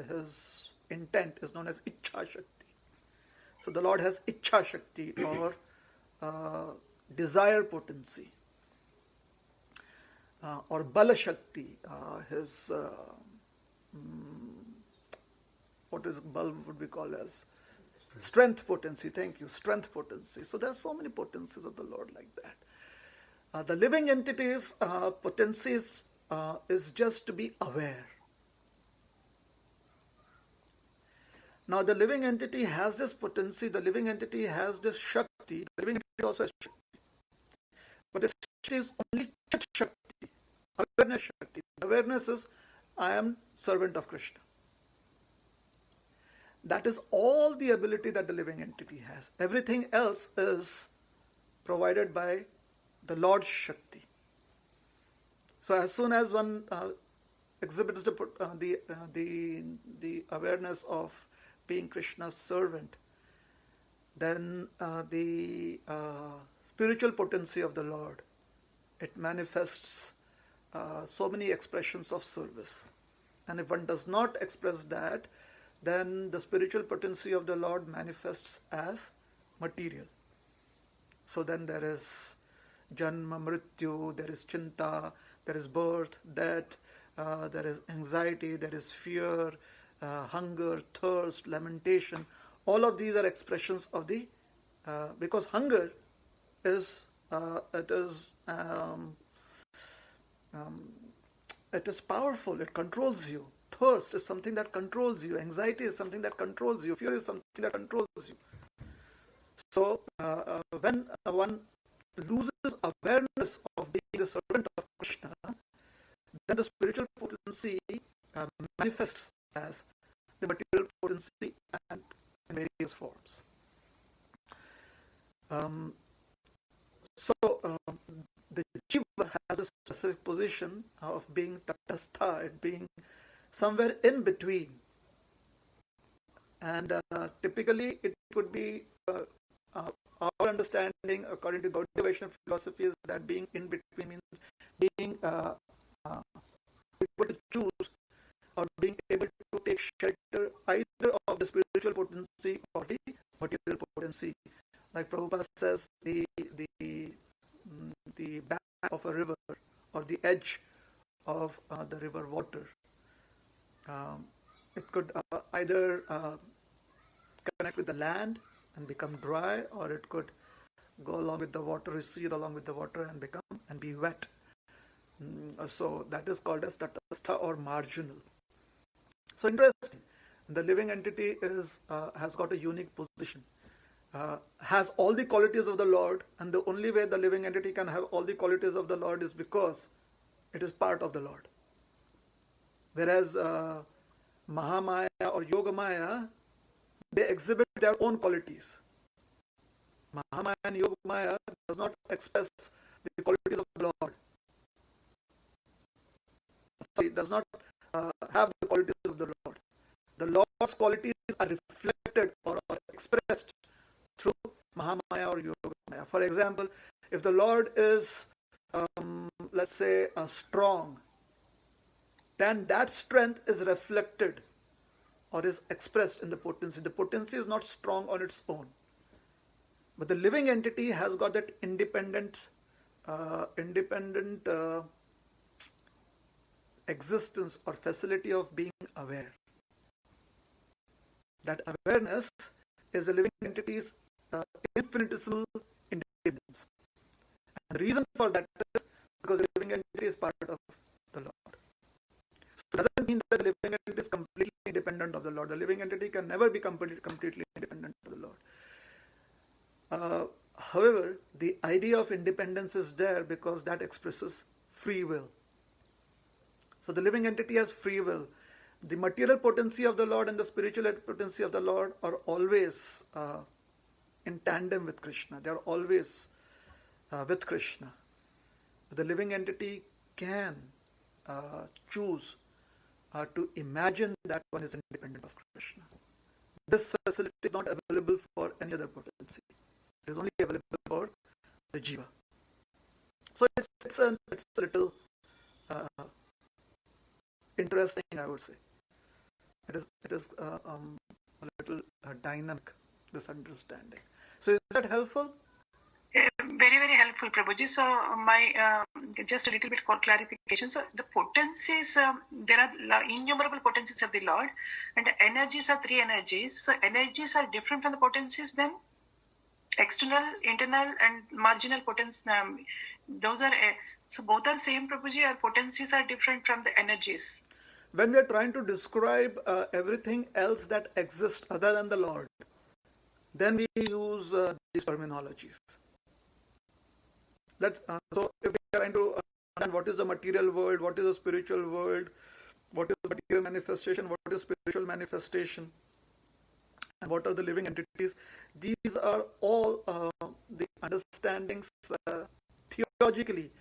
[SPEAKER 1] his intent is known as Ichha Shakti. So the Lord has Ichha Shakti or desire potency, or Bala Shakti, his, what is Bal would be called as? Strength potency, thank you, strength potency. So there are so many potencies of the Lord like that. The living entities' potencies is just to be aware. Now the living entity has this potency, the living entity has this Shakti, the living entity also has Shakti. But its Shakti is only Chit Shakti, awareness Shakti. Awareness is, I am servant of Krishna. That is all the ability that the living entity has. Everything else is provided by the Lord's Shakti. So as soon as one exhibits the awareness of being Krishna's servant, then the spiritual potency of the Lord, it manifests so many expressions of service. And if one does not express that, then the spiritual potency of the Lord manifests as material. So then there is Janma, Mrityu, there is Chinta, there is birth, death, there is anxiety, there is fear, hunger, thirst, lamentation. All of these are expressions of the, because hunger is, it is powerful, it controls you. Thirst is something that controls you. Anxiety is something that controls you. Fear is something that controls you. So when one loses awareness of being the servant of Krishna, then the spiritual potency manifests as the material potency and in various forms. The jiva has a specific position of being tatastha, it being somewhere in between, and typically it could be our understanding according to Gaudiya Vaishnava philosophy is that being in between means being able to choose or being able to take shelter either of the spiritual potency or the material potency. Like Prabhupada says, the bank of a river or the edge of the river water. It could either connect with the land and become dry, or it could go along with the water, recede along with the water and be wet. So that is called as tatastha or marginal. So interesting. The living entity has got a unique position, has all the qualities of the Lord, and the only way the living entity can have all the qualities of the Lord is because it is part of the Lord. Whereas Mahamaya or Yogamaya, they exhibit their own qualities. Mahamaya and Yogamaya does not express the qualities of the Lord. does not have the qualities of the Lord. The Lord's qualities are reflected or expressed through Mahamaya or Yogamaya. For example, if the Lord is, let's say, strong, then that strength is reflected or is expressed in the potency. The potency is not strong on its own, but the living entity has got that independent existence or facility of being aware. That awareness is a living entity's infinitesimal independence. And the reason for that is because the living entity is part of the Lord. So it doesn't mean that the living entity is completely independent of the Lord. The living entity can never be completely independent of the Lord. However, the idea of independence is there because that expresses free will. So the living entity has free will. The material potency of the Lord and the spiritual potency of the Lord are always in tandem with Krishna. They are always with Krishna. The living entity can choose to imagine that one is independent of Krishna. This facility is not available for any other potency. It is only available for the jiva. So it's a little interesting, I would say. It is a little dynamic, this understanding. So is that helpful?
[SPEAKER 4] Very, very helpful, Prabhuji. So my just a little bit clarification. So the potencies, there are innumerable potencies of the Lord, and the energies are three energies. So energies are different from the potencies then? External, internal, and marginal potencies. Those are so both are same, Prabhuji, or potencies are different from the energies?
[SPEAKER 1] When we are trying to describe everything else that exists other than the Lord, then we use these terminologies. So if we are trying to understand what is the material world, what is the spiritual world, what is material manifestation, what is spiritual manifestation, and what are the living entities, these are all the understandings theologically.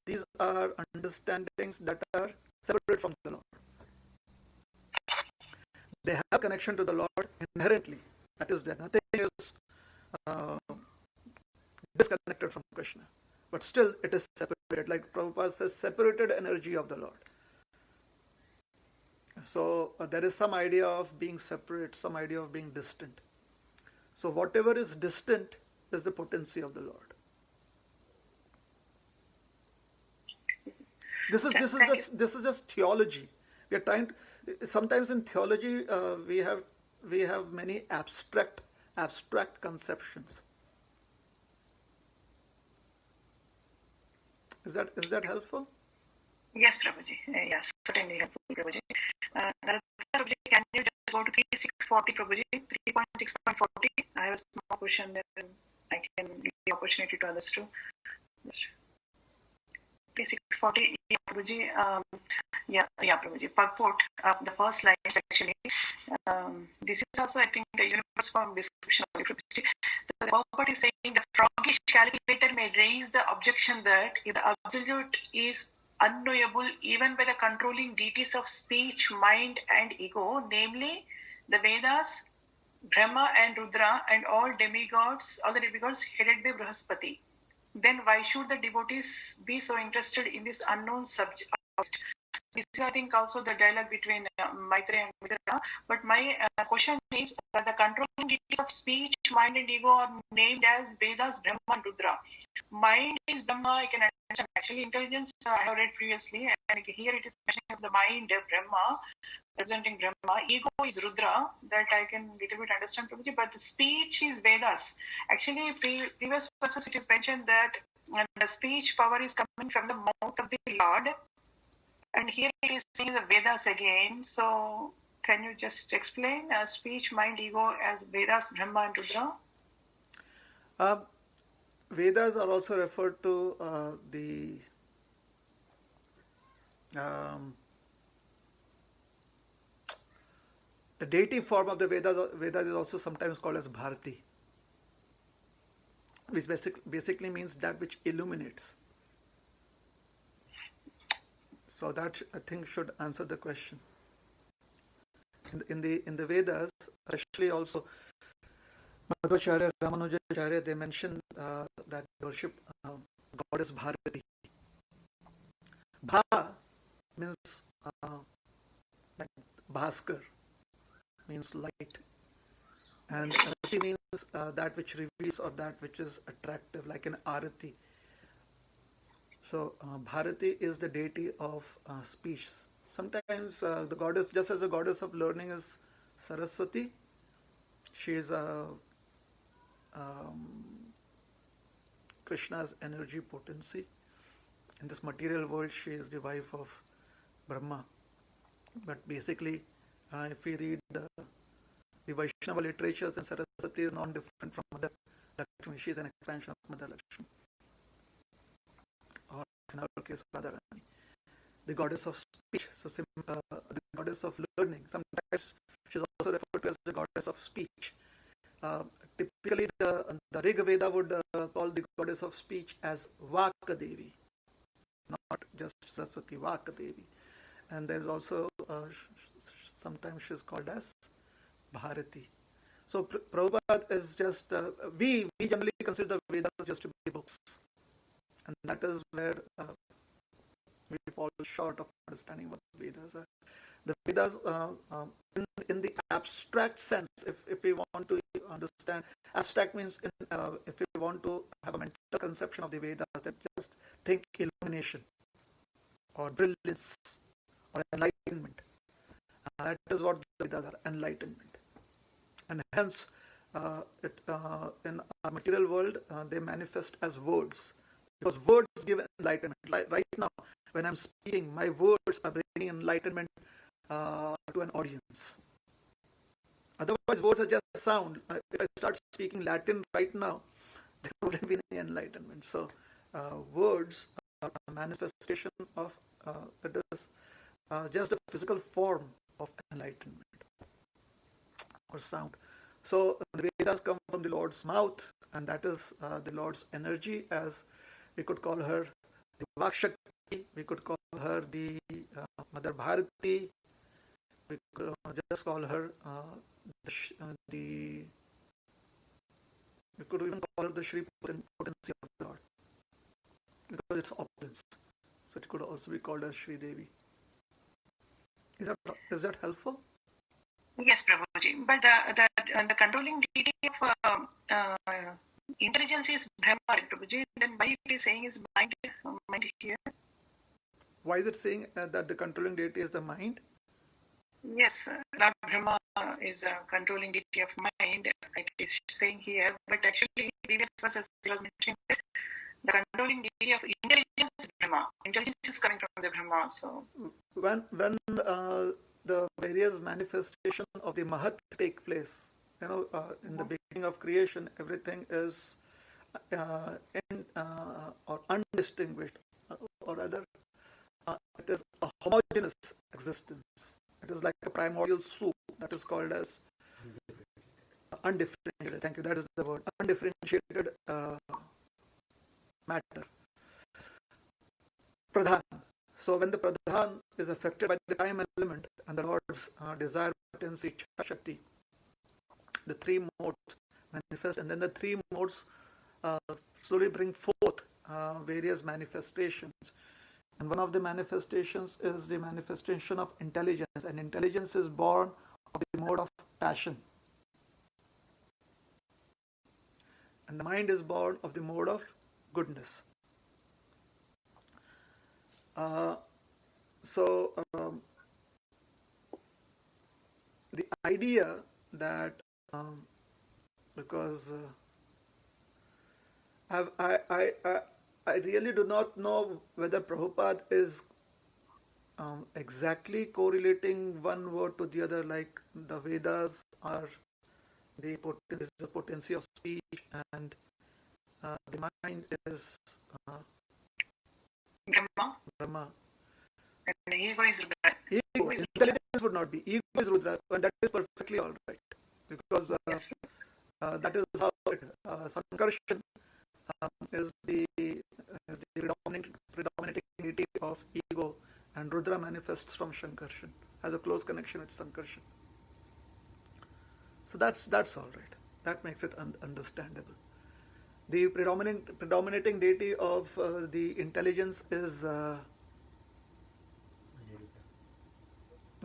[SPEAKER 1] These are understandings that are separate from the Lord. They have connection to the Lord inherently. That is there. Nothing is disconnected from Krishna. But still it is separated. Like Prabhupada says, separated energy of the Lord. So there is some idea of being separate, some idea of being distant. So whatever is distant is the potency of the Lord. This is just theology. We are trying to, sometimes in theology we have many abstract conceptions. Is that helpful?
[SPEAKER 4] Yes, Prabhuji. Yes, certainly helpful, Prabhuji. Prabhuji, can you just go to 3640, Prabhuji? 3.6.40. I have a small question there. I can give the opportunity to others too. 3640, yeah, Prabhuji. Prabhuji. Purport of the first line is actually, this is also, I think, the universe form description of Prabhuji. So the purport is saying the froggish calculator may raise the objection that if the absolute is unknowable even by the controlling deities of speech, mind, and ego, namely the Vedas, Brahma and Rudra, and all the demigods headed by Brihaspati, then why should the devotees be so interested in this unknown subject? This is, I think, also the dialogue between Maitreya and Vidura. But my question is that the controlling deities of speech, mind, and ego are named as Vedas, Brahma, and Rudra. Mind is Brahma, I can understand. Actually, intelligence I have read previously, and here it is mentioning of the mind, Brahma, representing Brahma. Ego is Rudra, that I can little bit understand, Prabhuji, but the speech is Vedas. Actually, previous verses it is mentioned that the speech power is coming from the mouth of the Lord, and here it is saying the Vedas again. So, can you just explain speech, mind, ego as Vedas, Brahma, and Rudra?
[SPEAKER 1] Vedas are also referred to the deity form of the Vedas is also sometimes called as Bharati, which basically means that which illuminates. So that I think should answer the question. In the Vedas, especially also Madhvacharya, Ramanujacharya, they mention that worship goddess Bharati. Bha means like Bhaskar, means light, and Rati means that which reveals or that which is attractive, like an Arati. So Bharati is the deity of speech. Sometimes the goddess, just as the goddess of learning is Saraswati, she is Krishna's energy potency. In this material world, she is the wife of Brahma. But basically, if we read the Vaishnava literatures, and Saraswati is not different from Mother Lakshmi. She is an expansion of Mother Lakshmi. Or in our case, Radharani, the goddess of speech. So the goddess of learning. Sometimes she is also referred to as the goddess of speech. Typically, the Rig Veda would call the goddess of speech as Vakadevi, not just Saraswati, Vakadevi. And there's also sometimes she is called as Bharati. So Prabhupada is just, we generally consider the Vedas just to be books. And that is where we fall short of understanding what the Vedas are. The Vedas, in the abstract sense, if we want to understand, abstract means if we want to have a mental conception of the Vedas, that just think illumination or brilliance or enlightenment. That is what the Vedas are, enlightenment. And hence, in our material world, they manifest as words. Because words give enlightenment. Right now, when I'm speaking, my words are bringing enlightenment to an audience. Otherwise, words are just sound. If I start speaking Latin right now, there wouldn't be any enlightenment. So, words are a manifestation of, it is just a physical form of enlightenment or sound. So, the Vedas come from the Lord's mouth, and that is the Lord's energy, as we could call her the Vakshakti, we could call her the Mother Bharati, we could just call her we could even call her the Shri potency of the Lord, because it's opulence. So it could also be called as Shri Devi. Is that helpful?
[SPEAKER 4] Yes, Prabhuji. But the controlling deity of intelligence is Brahma, Prabhuji. Then why it is saying is mind here?
[SPEAKER 1] Why is it saying that the controlling deity is the mind?
[SPEAKER 4] Yes, Lord Brahma is a controlling deity of mind. It is saying here, but actually, previous verses was mentioning that the controlling deity of intelligence is Brahma. Intelligence is coming from the Brahma. So
[SPEAKER 1] when the various manifestation of the Mahat take place, in the beginning of creation, everything is or undistinguished, or rather, it is a homogeneous existence. It is like a primordial soup that is called as undifferentiated. Thank you. That is the word. Undifferentiated matter. Pradhan. So when the Pradhan is affected by the time element and the Lord's desire, potency, Shakti, the three modes manifest, and then the three modes slowly bring forth various manifestations. And one of the manifestations is the manifestation of intelligence, and intelligence is born of the mode of passion. And the mind is born of the mode of goodness. So the idea that because I really do not know whether Prabhupada is exactly correlating one word to the other, like the Vedas are the potency of speech, and the mind is Brahma.
[SPEAKER 4] And the ego is Rudra.
[SPEAKER 1] Ego, intelligence would not be. Ego is Rudra, and that is perfectly all right, because that is how Sankarshan is the predominating deity of ego, And Rudra manifests from Shankarshan, has a close connection with Sankarshan. So that's all right. That makes it understandable. The predominating deity of the intelligence is no,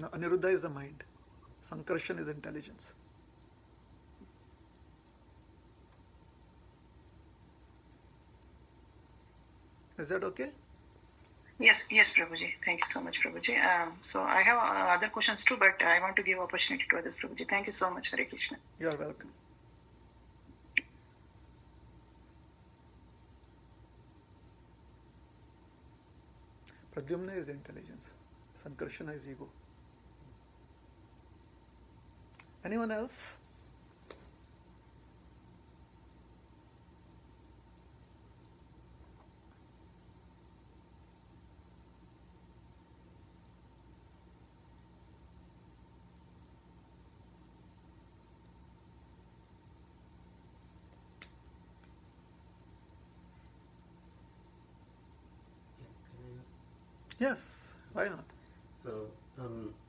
[SPEAKER 1] Aniruddha is the mind. Sankarshan is intelligence. Is that okay?
[SPEAKER 4] Yes, Prabhuji. Thank you so much, Prabhuji. So I have other questions too, but I want to give opportunity to others, Prabhuji. Thank you so much, Hare Krishna.
[SPEAKER 1] You are welcome. Pradyumna is intelligence. Sankarshana is ego. Anyone else? Yes, why not?
[SPEAKER 5] So,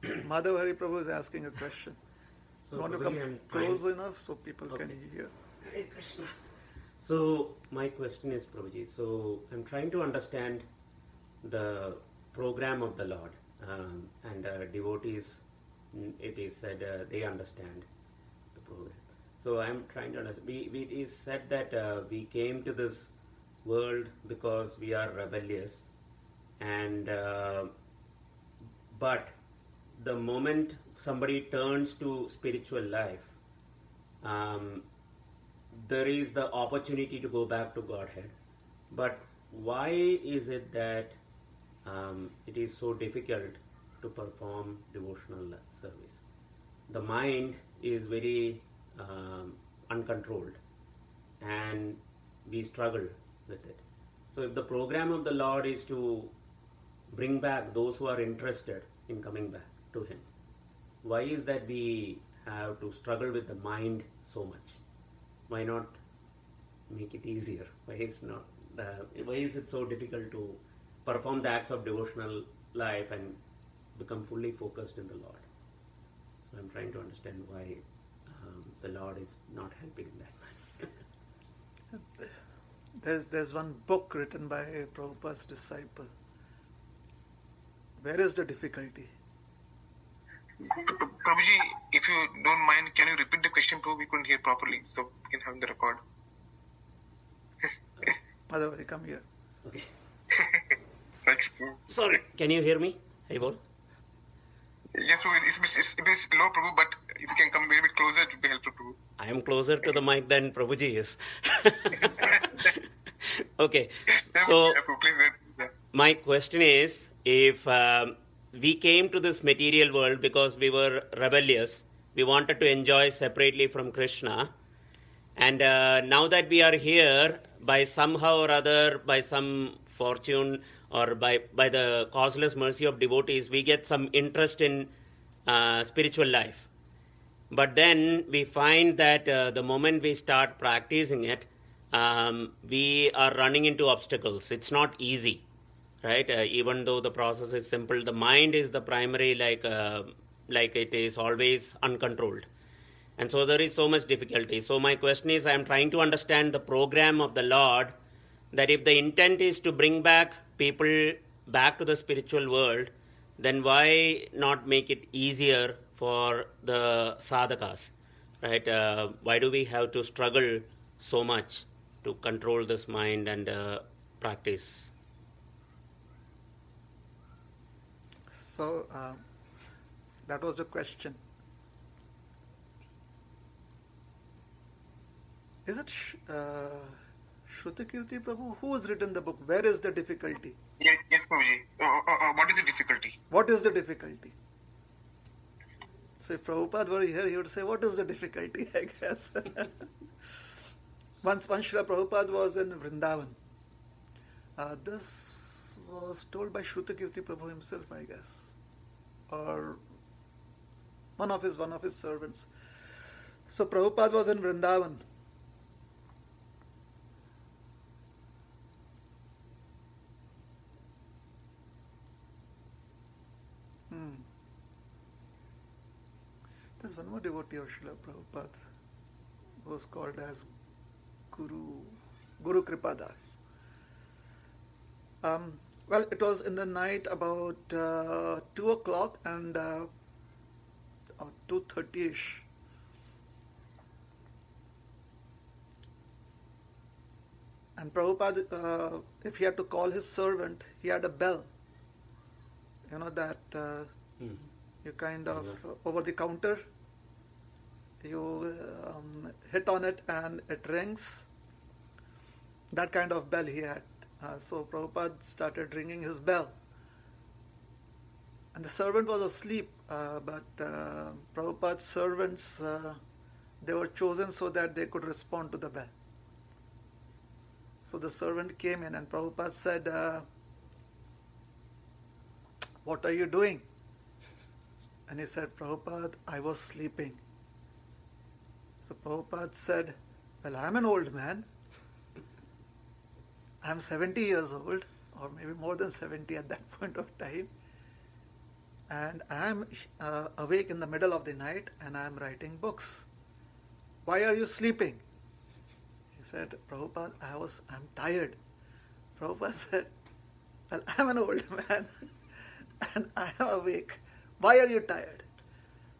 [SPEAKER 1] Madhav Hari Prabhu is asking a question.
[SPEAKER 5] so
[SPEAKER 1] You want to
[SPEAKER 5] Prabhuji,
[SPEAKER 1] come
[SPEAKER 5] I'm
[SPEAKER 1] close
[SPEAKER 5] trying-
[SPEAKER 1] enough so people can
[SPEAKER 5] Okay.
[SPEAKER 1] hear?
[SPEAKER 5] Hare Krishna. So my question is, Prabhuji, so I'm trying to understand the program of the Lord, and devotees, it is said they understand the program. So I'm trying to understand. It is said that we came to this world because we are rebellious, and but the moment somebody turns to spiritual life, there is the opportunity to go back to Godhead. But why is it that it is so difficult to perform devotional service? The mind is very uncontrolled, and we struggle with it. So if the program of the Lord is to bring back those who are interested in coming back to Him, why is that we have to struggle with the mind so much? Why not make it easier? Why is it so difficult to perform the acts of devotional life and become fully focused in the Lord? So I'm trying to understand why the Lord is not helping in that manner.
[SPEAKER 1] There's one book written by Prabhupada's disciple. Where is the difficulty?
[SPEAKER 3] Prabhuji, if you don't mind, can you repeat the question, Prabhu? We couldn't hear properly, so we can have the record.
[SPEAKER 1] Madhavari, come here.
[SPEAKER 5] Okay.
[SPEAKER 3] Thanks, Prabhu.
[SPEAKER 5] Sorry, can you hear me? Hey, Bol.
[SPEAKER 3] Yes, Prabhu, it's a bit low, Prabhu, but if you can come a bit closer, it would be helpful, Prabhu.
[SPEAKER 5] I am closer to the mic than Prabhuji is. Okay, so
[SPEAKER 3] Yeah, Prabhu, please wait. Yeah.
[SPEAKER 5] my question is, if we came to this material world because we were rebellious, we wanted to enjoy separately from Krishna, and now that we are here, by somehow or other, by some fortune or by the causeless mercy of devotees, we get some interest in spiritual life. But then we find that the moment we start practicing it, we are running into obstacles. It's not easy, right? Even though the process is simple, the mind is the primary, like it is always uncontrolled. And so there is so much difficulty. So my question is, I am trying to understand the program of the Lord, that if the intent is to bring back people back to the spiritual world, then why not make it easier for the sadhakas, right? Why do we have to struggle so much to control this mind and practice?
[SPEAKER 1] So that was the question. Is it Shrutakirti Prabhu? Who has written the book? Where is the difficulty?
[SPEAKER 3] Yes, Prabhuji. What is the difficulty?
[SPEAKER 1] What is the difficulty? So if Prabhupada were here, he would say, what is the difficulty, I guess. Once Srila Prabhupada was in Vrindavan. This was told by Shrutakirti Prabhu himself, I guess. Or one of his servants. So Prabhupada was in Vrindavan. one more devotee of Srila Prabhupada who was called as Guru Kripadas. Well, it was in the night about 2 o'clock and 2:30ish. And Prabhupada, if he had to call his servant, he had a bell. You know that you kind of, over the counter, you hit on it and it rings. That kind of bell he had. So Prabhupada started ringing his bell. And the servant was asleep, but Prabhupada's servants, they were chosen so that they could respond to the bell. So the servant came in and Prabhupada said, "What are you doing?" And he said, "Prabhupada, I was sleeping." So Prabhupada said, "Well, I'm an old man. I'm 70 years old, or maybe more than 70 at that point of time. And I'm awake in the middle of the night and I'm writing books. Why are you sleeping?" He said, "Prabhupada, I'm tired." Prabhupada said, "Well, I'm an old man and I am awake. Why are you tired?"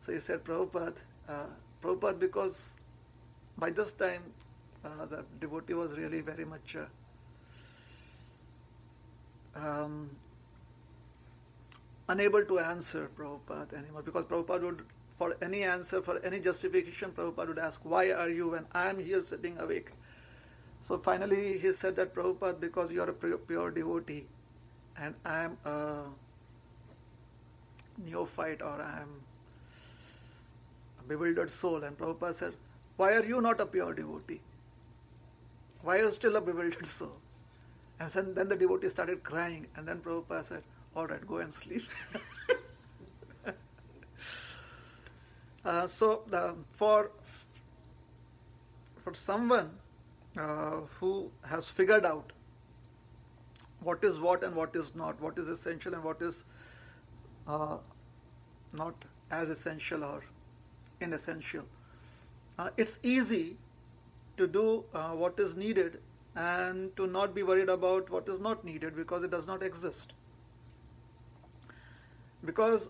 [SPEAKER 1] So he said, Prabhupada, because by this time the devotee was really very much unable to answer Prabhupada anymore, because Prabhupada would, for any answer, for any justification, Prabhupada would ask, "Why are you when I am here sitting awake?" So finally he said that, "Prabhupada, because you are a pure devotee and I am a neophyte, or I am a bewildered soul." And Prabhupada said, "Why are you not a pure devotee? Why are you still a bewildered soul?" And then the devotee started crying, and then Prabhupada said, "All right, go and sleep." For someone who has figured out what is what and what is not, what is essential and what is not as essential or inessential, it's easy to do what is needed and to not be worried about what is not needed, because it does not exist. Because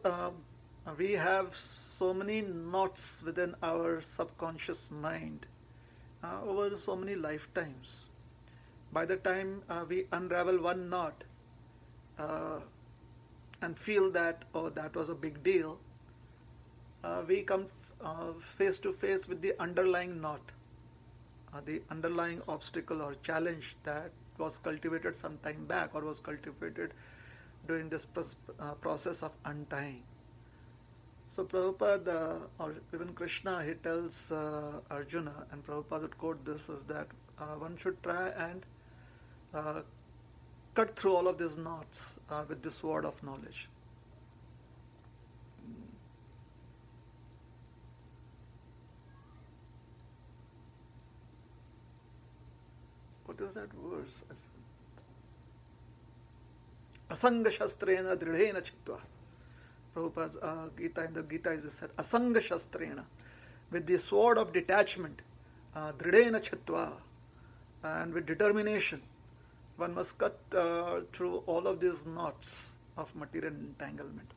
[SPEAKER 1] we have so many knots within our subconscious mind over so many lifetimes. By the time we unravel one knot and feel that, oh, that was a big deal, we come face to face with the underlying knot, the underlying obstacle or challenge that was cultivated some time back, or was cultivated during this process of untying. So Prabhupada, or even Krishna, he tells Arjuna, and Prabhupada would quote this, is that one should try and cut through all of these knots with the sword of knowledge. What is that verse? Asanga shastrena dridhena chittva. Prabhupada's Gita, in the Gita it is said, Asanga shastrena, with the sword of detachment, dridhena chittva, and with determination, one must cut through all of these knots of material entanglement.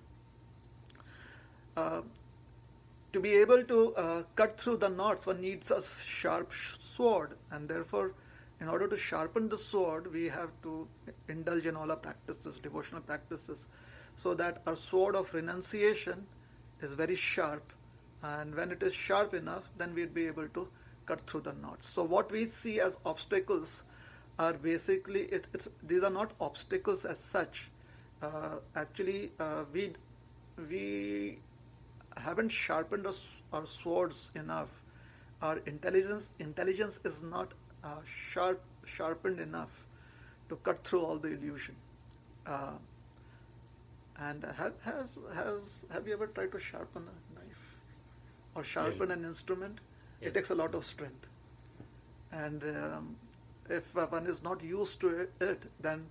[SPEAKER 1] To be able to cut through the knots, one needs a sharp sword, and therefore, in order to sharpen the sword, we have to indulge in all our practices, devotional practices, so that our sword of renunciation is very sharp, and when it is sharp enough, then we'll be able to cut through the knots. So what we see as obstacles are basically, these are not obstacles as such. Actually, we haven't sharpened our swords enough. Our intelligence is not sharpened enough to cut through all the illusion. And have you ever tried to sharpen a knife or sharpen an instrument?
[SPEAKER 5] Yes.
[SPEAKER 1] It takes a lot of strength, and if one is not used to it, then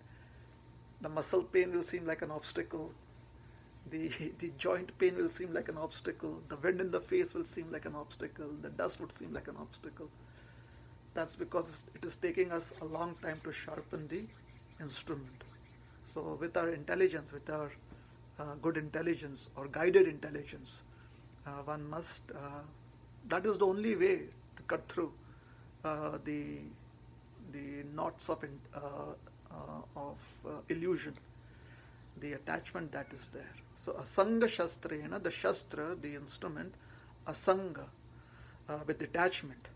[SPEAKER 1] the muscle pain will seem like an obstacle, the joint pain will seem like an obstacle, the wind in the face will seem like an obstacle, the dust would seem like an obstacle. That's because it is taking us a long time to sharpen the instrument. So with our intelligence, with our good intelligence or guided intelligence, one must, that is the only way to cut through the knots of illusion, the attachment that is there. So asanga shastrena, the shastra, the instrument, asanga, with detachment.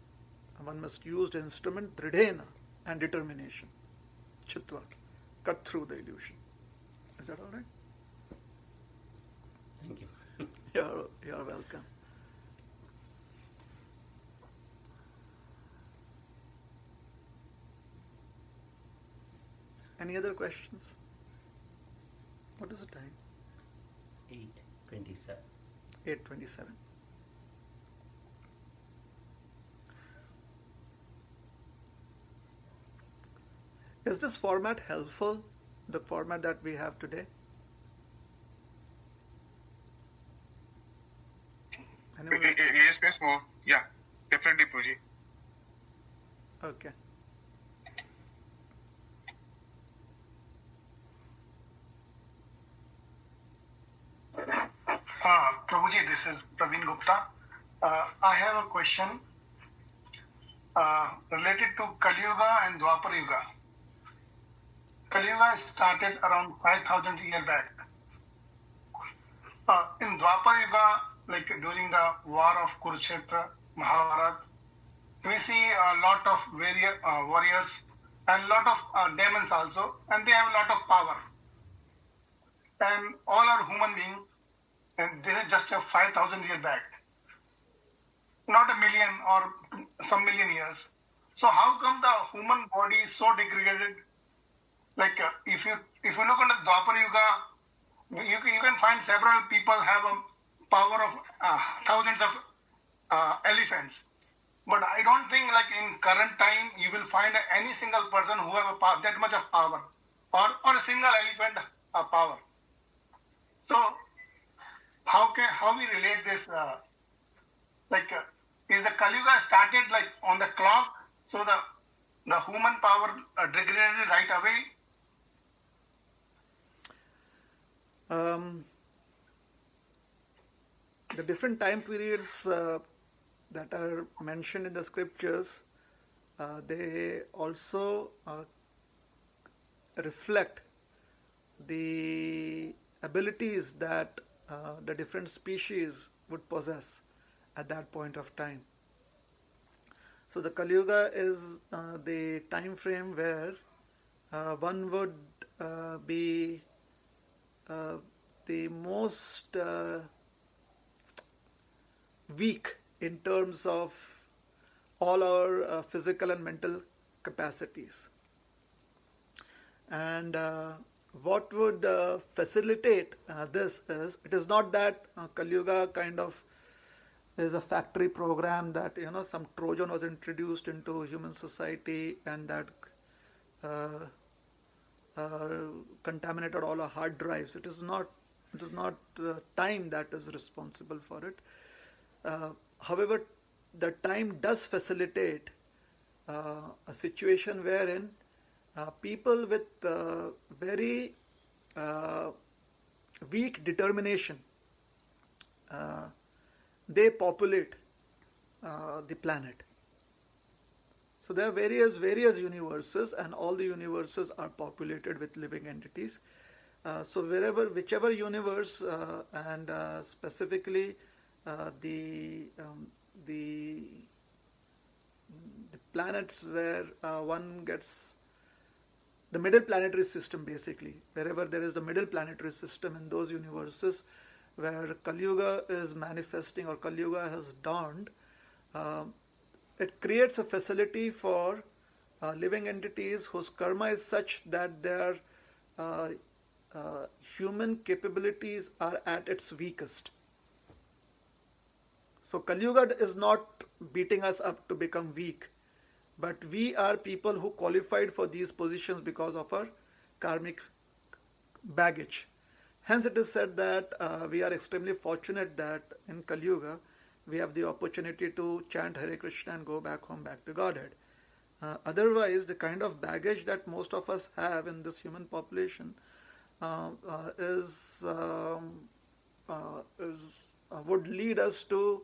[SPEAKER 1] One must use the instrument dridhena and determination, chitva, cut through the illusion. Is that all right?
[SPEAKER 5] Thank you.
[SPEAKER 1] You're welcome. Any other questions? What is the time?
[SPEAKER 5] 8:27.
[SPEAKER 1] 8:27. Is this format helpful, the format that we have today? Anyone?
[SPEAKER 3] Yes, more. Yeah, definitely, Prabhuji.
[SPEAKER 1] Okay.
[SPEAKER 6] Prabhuji, this is Praveen Gupta. I have a question related to Kali Yuga and Dwapar Yuga. Kali Yuga started around 5,000 years back. In Dwapar Yuga, like during the war of Kurukshetra, Mahabharata, we see a lot of warriors and a lot of demons also, and they have a lot of power. And all are human beings, and this is just a 5,000 years back, not a million or some million years. So how come the human body is so degraded? Like if you look at the Dwapar Yuga, you can find several people have a power of thousands of elephants. But I don't think like in current time you will find any single person who have that much of power or a single elephant power. So how we relate this? Is the Kali Yuga started like on the clock, so the human power degraded right away?
[SPEAKER 1] The different time periods that are mentioned in the scriptures, they also reflect the abilities that the different species would possess at that point of time. So the Kali Yuga is the time frame where one would be the most weak in terms of all our physical and mental capacities. And what would facilitate this is, it is not that Kali Yuga kind of is a factory program that, some Trojan was introduced into human society and that contaminated all our hard drives. It is not time that is responsible for it. However, the time does facilitate a situation wherein people with very weak determination, they populate the planet. So there are various universes, and all the universes are populated with living entities. So whichever universe, and specifically the planets where one gets the middle planetary system, basically wherever there is the middle planetary system in those universes where Kali Yuga is manifesting or Kali Yuga has dawned, it creates a facility for living entities whose karma is such that their human capabilities are at its weakest. So Kali Yuga is not beating us up to become weak, but we are people who qualified for these positions because of our karmic baggage. Hence it is said that we are extremely fortunate that in Kali Yuga we have the opportunity to chant Hare Krishna and go back home, back to Godhead. Otherwise, the kind of baggage that most of us have in this human population would lead us to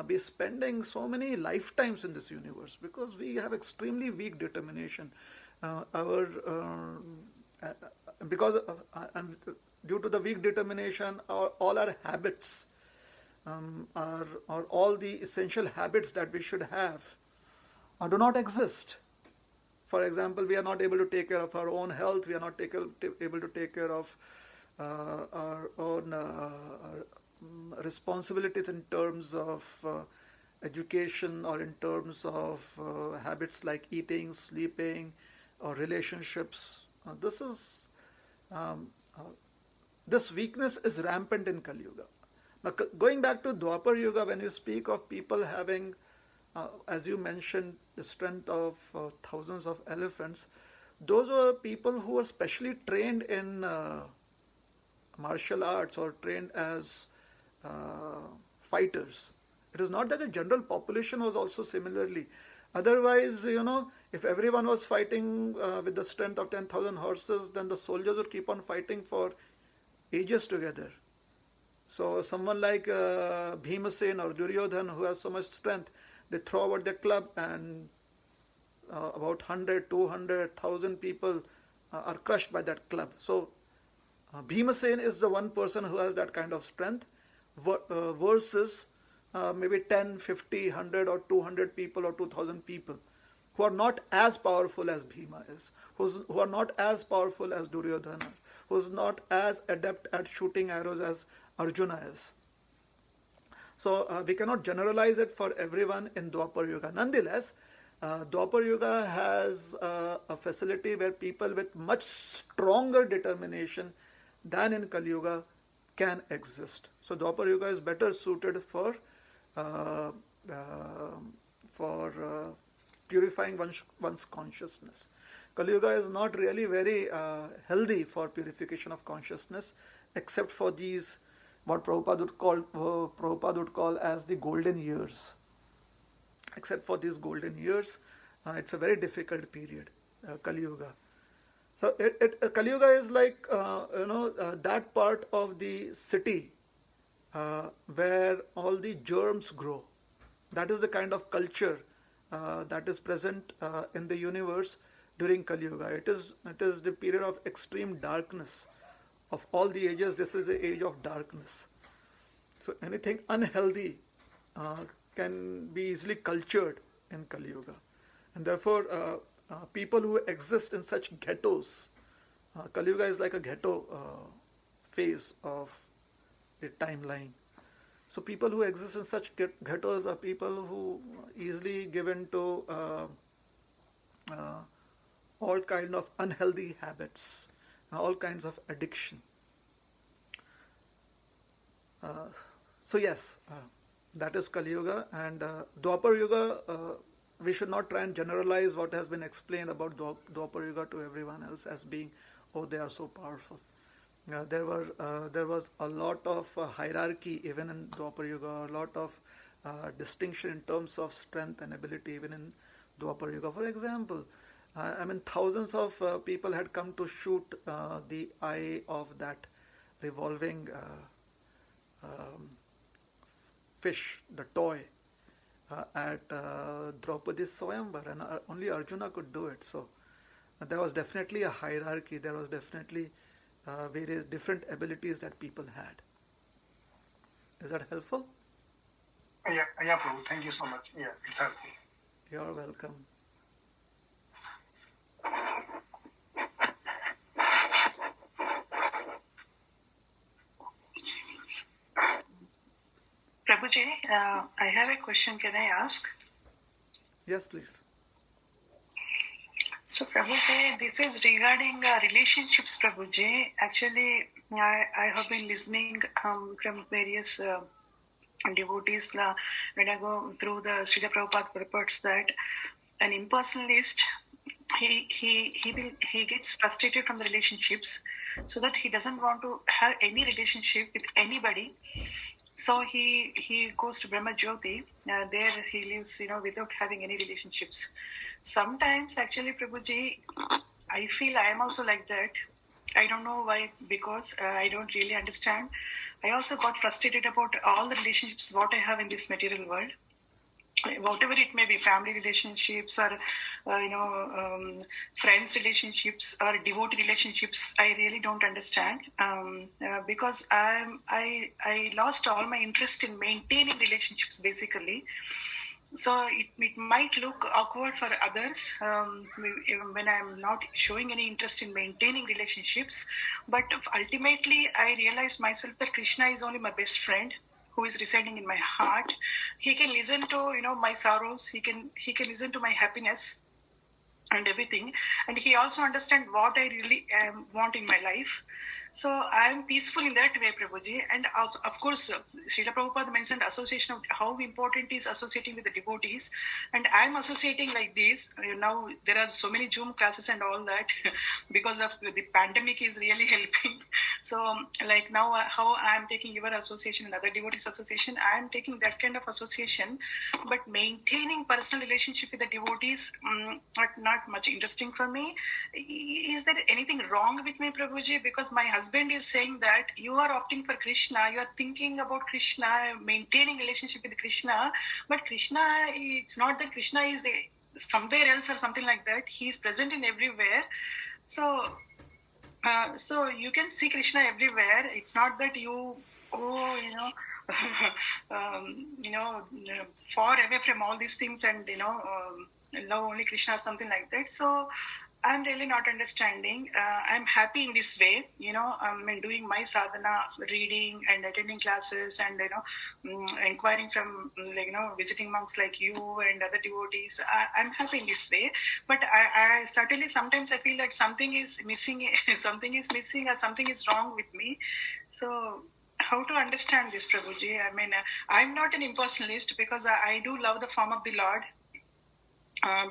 [SPEAKER 1] be spending so many lifetimes in this universe, because we have extremely weak determination. Due to the weak determination, all our habits, or all the essential habits that we should have, do not exist. For example, we are not able to take care of our own health. We are not able to take care of our own responsibilities in terms of education, or in terms of habits like eating, sleeping, or relationships. This weakness is rampant in Kali Yuga. Now, going back to Dwapar Yuga, when you speak of people having, as you mentioned, the strength of thousands of elephants, those were people who were specially trained in martial arts, or trained as fighters. It is not that the general population was also similarly. Otherwise, if everyone was fighting with the strength of 10,000 horses, then the soldiers would keep on fighting for ages together. So someone like Bhimasen or Duryodhan, who has so much strength, they throw out their club, and about 100, 200,000 people are crushed by that club. So Bhimasen is the one person who has that kind of strength, versus maybe 10, 50, 100 or 200 people or 2,000 people who are not as powerful as Bhima is, who are not as powerful as Duryodhana, who is not as adept at shooting arrows as Arjuna is. So we cannot generalize it for everyone in Dwapar Yuga. Nonetheless, Dwapar Yuga has a facility where people with much stronger determination than in Kali Yuga can exist. So Dwapar Yuga is better suited for purifying one's consciousness. Kali Yuga is not really very healthy for purification of consciousness, except for these, what Prabhupada would call as the golden years. Except for these golden years, it's a very difficult period, Kali Yuga. So Kali Yuga is like that part of the city where all the germs grow. That is the kind of culture that is present in the universe during Kali Yuga. It is the period of extreme darkness. Of all the ages, this is the age of darkness. So anything unhealthy can be easily cultured in Kali Yuga. And therefore, people who exist in such ghettos, Kali Yuga is like a ghetto phase of the timeline. So people who exist in such ghettos are people who easily given to all kind of unhealthy habits, all kinds of addiction. So yes, that is Kali Yuga. And Dwapar Yuga, we should not try and generalize what has been explained about Dwapar Yuga to everyone else as being, oh, they are so powerful. There was a lot of hierarchy even in Dwapar Yuga, a lot of distinction in terms of strength and ability even in Dwapar Yuga. For example, thousands of people had come to shoot the eye of that revolving fish, the toy, at Draupadi's Swayamvar, and only Arjuna could do it. So there was definitely a hierarchy. There was definitely various different abilities that people had. Is that helpful?
[SPEAKER 6] Yeah, Prabhu. Thank you so much. Yeah, it's helpful.
[SPEAKER 1] You're welcome.
[SPEAKER 4] Prabhuji, I have a question. Can I ask?
[SPEAKER 1] Yes, please.
[SPEAKER 4] So, Prabhuji, this is regarding relationships, Prabhuji. Actually, I have been listening from various devotees when I go through the Srila Prabhupada purports that an impersonalist, he gets frustrated from the relationships so that he doesn't want to have any relationship with anybody. So he goes to Brahma Jyoti. There he lives, without having any relationships. Sometimes, actually, Prabhuji, I feel I am also like that. I don't know why, because I don't really understand. I also got frustrated about all the relationships what I have in this material world. Whatever it may be, family relationships or friends relationships or devotee relationships, I really don't understand, because I lost all my interest in maintaining relationships basically. So it might look awkward for others when I'm not showing any interest in maintaining relationships, but ultimately I realized myself that Krishna is only my best friend who is residing in my heart. He can listen to my sorrows. He can listen to my happiness and everything, and he also understands what I really want in my life. So I am peaceful in that way, Prabhuji. And of course, Srila Prabhupada mentioned association of how important is associating with the devotees. And I am associating like this. Now there are so many Zoom classes and all that because of the pandemic is really helping. So like now how I am taking your association and other devotees association, I am taking that kind of association. But maintaining personal relationship with the devotees, not much interesting for me. Is there anything wrong with me, Prabhuji? Because my husband is saying that you are opting for Krishna, you are thinking about Krishna, maintaining relationship with Krishna, but Krishna, it's not that Krishna is somewhere else or something like that. He is present in everywhere. So you can see Krishna everywhere. It's not that you go, far away from all these things and love only Krishna or something like that. So I'm really not understanding. I'm happy in this way, I'm doing my sadhana, reading and attending classes and inquiring from visiting monks like you and other devotees. I'm happy in this way, but I certainly sometimes I feel that something is missing, something is missing or something is wrong with me. So how to understand this, Prabhuji? I mean, I'm not an impersonalist because I do love the form of the Lord.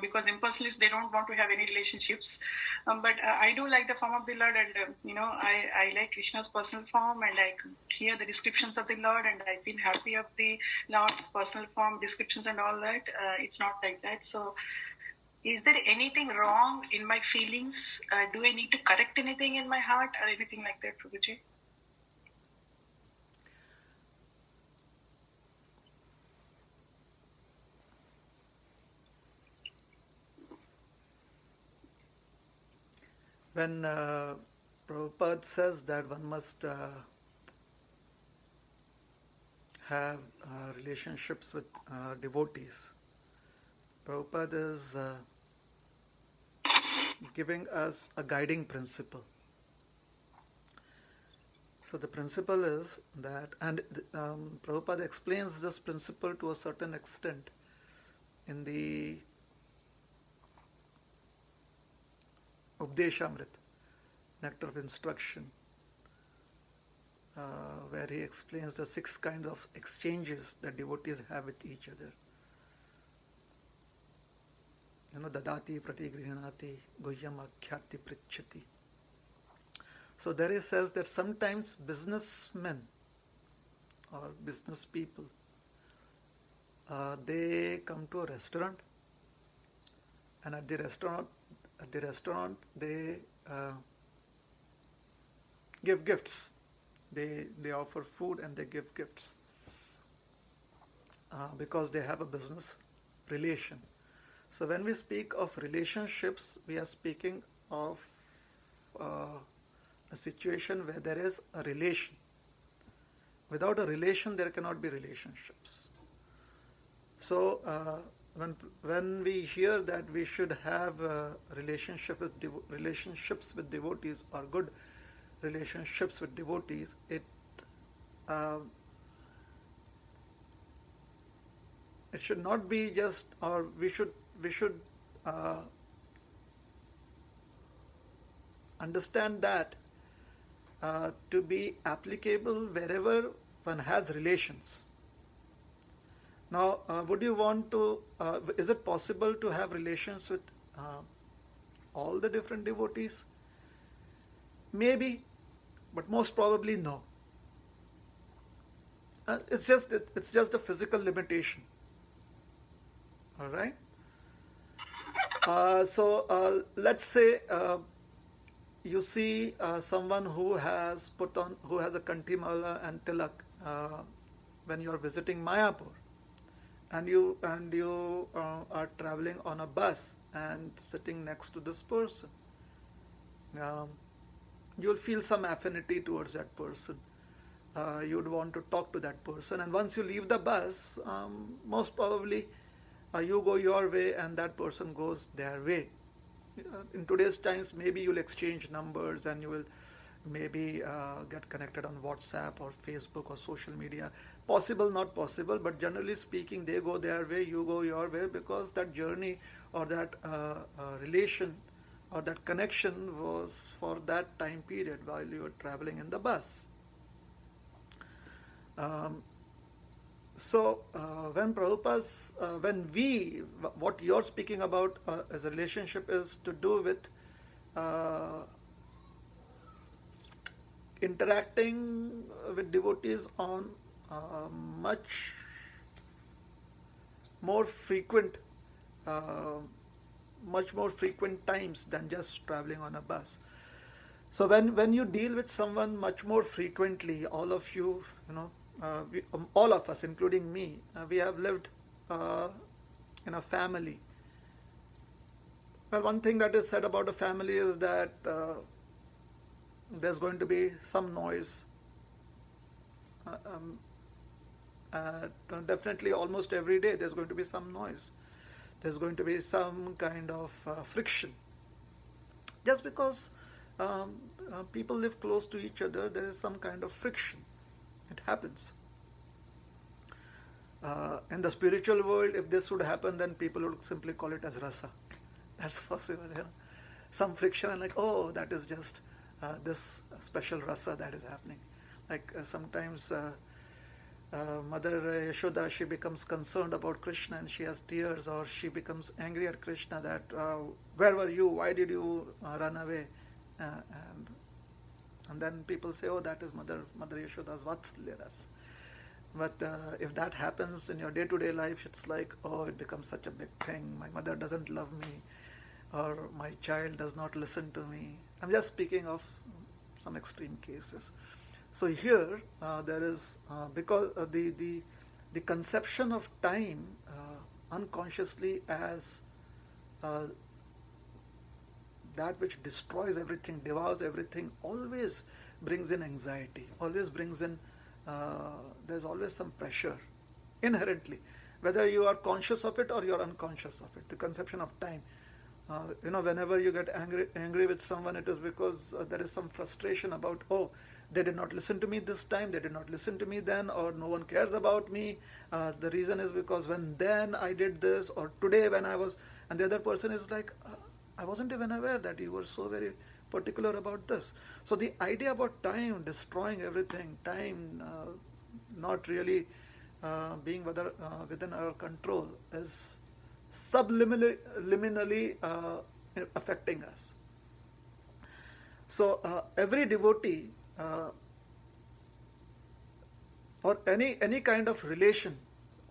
[SPEAKER 4] Because impersonalists, they don't want to have any relationships, but I do like the form of the Lord, and I like Krishna's personal form, and I hear the descriptions of the Lord, and I feel happy of the Lord's personal form descriptions and all that. It's not like that. So is there anything wrong in my feelings? Do I need to correct anything in my heart or anything like that, Prabhuji?
[SPEAKER 1] When Prabhupada says that one must have relationships with devotees, Prabhupada is giving us a guiding principle. So the principle is that, and Prabhupada explains this principle to a certain extent in the Updeshamrit, Nectar of Instruction, where he explains the 6 kinds of exchanges that devotees have with each other. Dadati, pratigrihanati, guhyam akhyati prichati. So there he says that sometimes businessmen or business people, they come to a restaurant, and at the restaurant they give gifts. They offer food and they give gifts because they have a business relation. So when we speak of relationships, we are speaking of a situation where there is a relation. Without a relation, there cannot be relationships. So when we hear that we should have relationships with devotees or good relationships with devotees, it should not be just, or we should understand that to be applicable wherever one has relations. Now, would you want to, is it possible to have relations with all the different devotees? Maybe but most probably no. It's just a physical limitation. All right. So let's say you see someone who has a kantimala and tilak when you are visiting Mayapur, and you are traveling on a bus and sitting next to this person. You'll feel some affinity towards that person. You'd want to talk to that person, and once you leave the bus, most probably you go your way and that person goes their way. In today's times, maybe you'll exchange numbers and you will maybe get connected on WhatsApp or Facebook or social media. Possible, not possible, but generally speaking, they go their way, you go your way, because that journey or that relation or that connection was for that time period while you were traveling in the bus. So when Prabhupada's, what you're speaking about as a relationship is to do with interacting with devotees on much more frequent times than just traveling on a bus. So when you deal with someone much more frequently, all of you, all of us, including me, we have lived in a family. Well, one thing that is said about a family is that there's going to be some noise. Definitely, almost every day, there's going to be some noise. There's going to be some kind of friction. Just because people live close to each other, there is some kind of friction. It happens. In the spiritual world, if this would happen, then people would simply call it as rasa. That's possible. Some friction, and like, oh, that is just this special rasa that is happening. Like sometimes Mother Yashoda, she becomes concerned about Krishna and she has tears, or she becomes angry at Krishna that where were you? Why did you run away? And then people say, oh, that is Mother Yashoda's Vatsalya rasa. But if that happens in your day-to-day life, it's like, oh, it becomes such a big thing. My mother doesn't love me, or my child does not listen to me. I'm just speaking of some extreme cases. So here there is because the conception of time unconsciously as that which destroys everything, devours everything, always brings in anxiety, always brings in there's always some pressure inherently, whether you are conscious of it or you're unconscious of it. The conception of time, whenever you get angry with someone, it is because there is some frustration about, oh, they did not listen to me this time, they did not listen to me then, or no one cares about me. The reason is because then I did this, or today when I was, and the other person is like, I wasn't even aware that you were so very particular about this. So the idea about time destroying everything, time not really being within our control, is subliminally affecting us. So every devotee or any kind of relation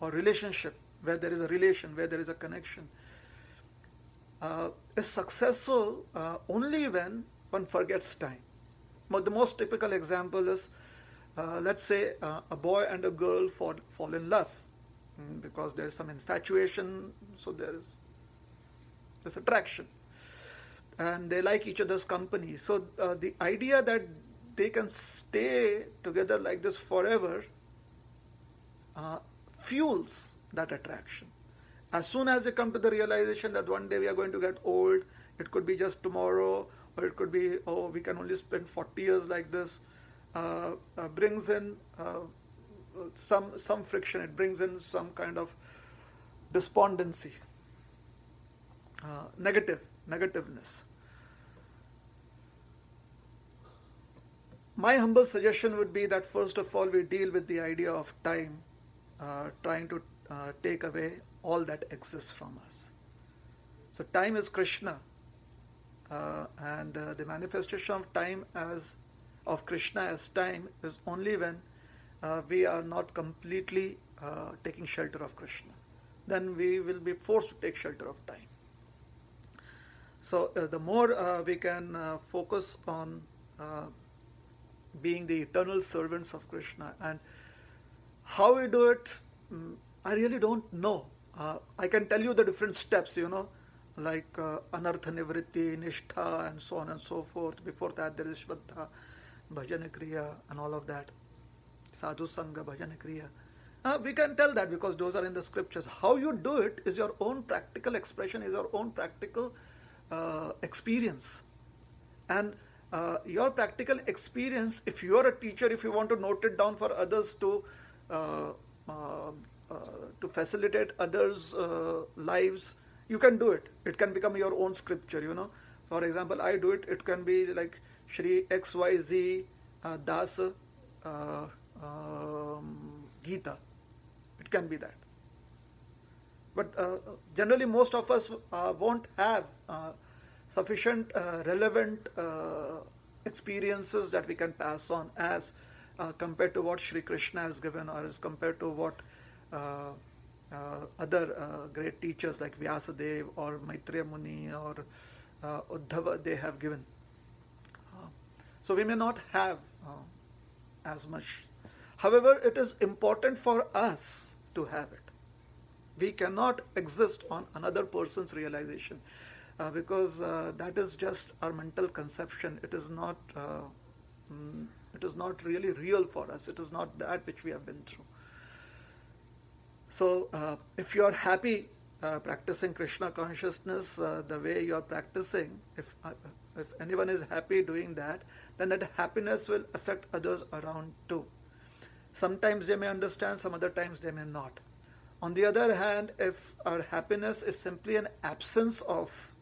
[SPEAKER 1] or relationship where there is a relation, where there is a connection, is successful only when one forgets time. But the most typical example is, let's say a boy and a girl fall in love because there is some infatuation, so there is this attraction, and they like each other's company. So the idea that they can stay together like this forever fuels that attraction. As soon as they come to the realization that one day we are going to get old, it could be just tomorrow, or it could be, oh, we can only spend 40 years like this, brings in some friction. It brings in some kind of despondency, negativeness. My humble suggestion would be that first of all we deal with the idea of time, trying to take away all that exists from us. So time is Krishna, and the manifestation of time as of Krishna as time is only when we are not completely taking shelter of Krishna. Then we will be forced to take shelter of time. So the more we can focus on being the eternal servants of Krishna, and how we do it, I really don't know. I can tell you the different steps, like anartha nivritti, nishtha, and so on and so forth. Before that, there is shraddha, bhajana kriya, and all of that. Sadhu sangha, bhajana kriya. We can tell that because those are in the scriptures. How you do it is your own practical expression, is your own practical experience. And your practical experience, if you are a teacher, if you want to note it down for others to facilitate others' lives, you can do it. It can become your own scripture, For example, I do it. It can be like Shri XYZ Das Gita. It can be that. But generally, most of us won't have sufficient relevant experiences that we can pass on as compared to what Sri Krishna has given, or as compared to what other great teachers like Vyasadeva or Maitreya Muni or Uddhava, they have given. So we may not have as much. However, it is important for us to have it. We cannot exist on another person's realization because that is just our mental conception. It is not really real for us. It is not that which we have been through. So if you are happy practicing Krishna consciousness the way you are practicing, if anyone is happy doing that, then that happiness will affect others around too. Sometimes they may understand, some other times they may not. On the other hand, if our happiness is simply an absence of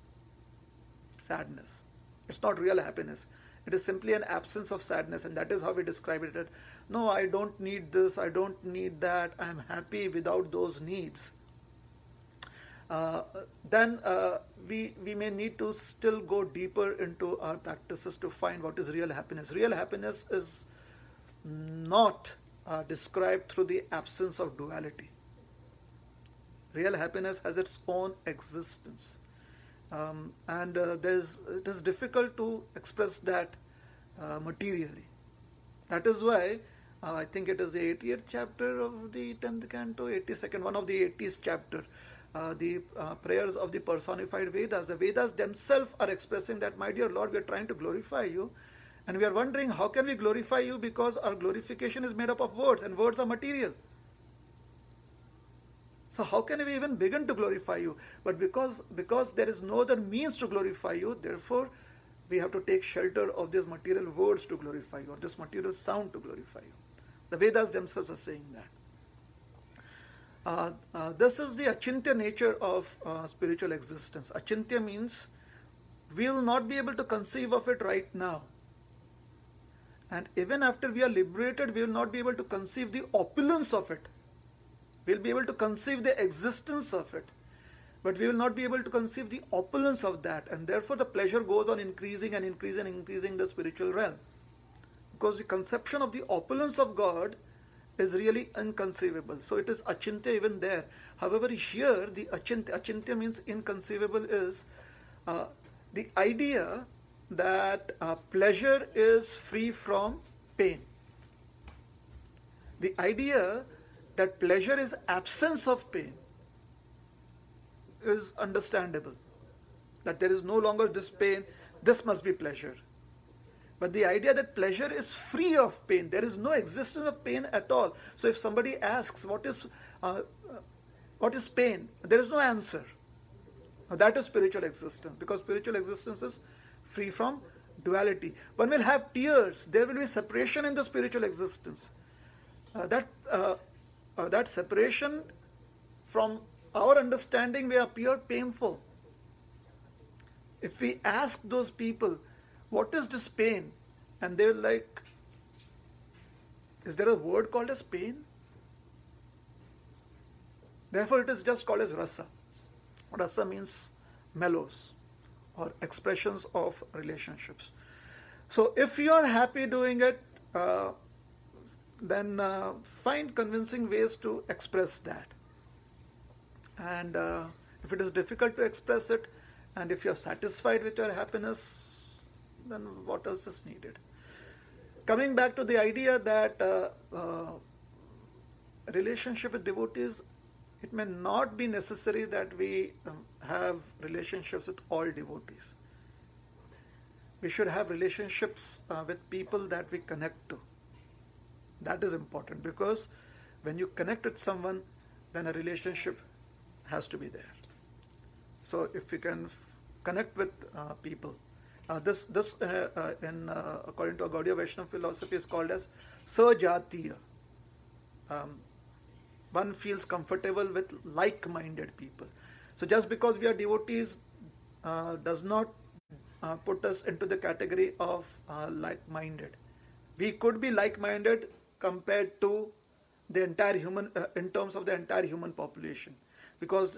[SPEAKER 1] sadness, it's not real happiness. It is simply an absence of sadness, and that is how we describe it. That, no, I don't need this, I don't need that, I'm happy without those needs. Then we may need to still go deeper into our practices to find what is real happiness. Real happiness is not described through the absence of duality. Real happiness has its own existence. And it is difficult to express that materially. That is why I think it is the 80th chapter of the 10th canto, 82nd, one of the 80th chapter, the prayers of the personified Vedas. The Vedas themselves are expressing that, my dear Lord, we are trying to glorify you, and we are wondering how can we glorify you, because our glorification is made up of words, and words are material. So how can we even begin to glorify you? But because there is no other means to glorify you, therefore we have to take shelter of these material words to glorify you, or this material sound to glorify you. The Vedas themselves are saying that. This is the achintya nature of spiritual existence. Achintya means we will not be able to conceive of it right now. And even after we are liberated, we will not be able to conceive the opulence of it. We will be able to conceive the existence of it, but we will not be able to conceive the opulence of that. And therefore the pleasure goes on increasing and increasing and increasing the spiritual realm. Because the conception of the opulence of God is really inconceivable. So it is achintya even there. However, here the achintya means inconceivable, is the idea that pleasure is free from pain. The idea that pleasure is absence of pain is understandable. That there is no longer this pain, this must be pleasure. But the idea that pleasure is free of pain, there is no existence of pain at all. So if somebody asks what is pain, there is no answer. Now that is spiritual existence, because spiritual existence is free from duality. One will have tears, there will be separation in the spiritual existence. That separation from our understanding may appear painful. If we ask those people, what is this pain? And they're like, is there a word called as pain? Therefore it is just called as rasa. Rasa means mellows or expressions of relationships. So if you are happy doing it, then find convincing ways to express that. And if it is difficult to express it, and if you're satisfied with your happiness, then what else is needed? Coming back to the idea that relationship with devotees, it may not be necessary that we have relationships with all devotees. We should have relationships with people that we connect to. That is important, because when you connect with someone, then a relationship has to be there. So if we can connect with people, this according to Gaudiya Vaishnava philosophy, is called as sajatiya. One feels comfortable with like-minded people. So just because we are devotees does not put us into the category of like-minded. We could be like-minded compared to the entire human, in terms of the entire human population, because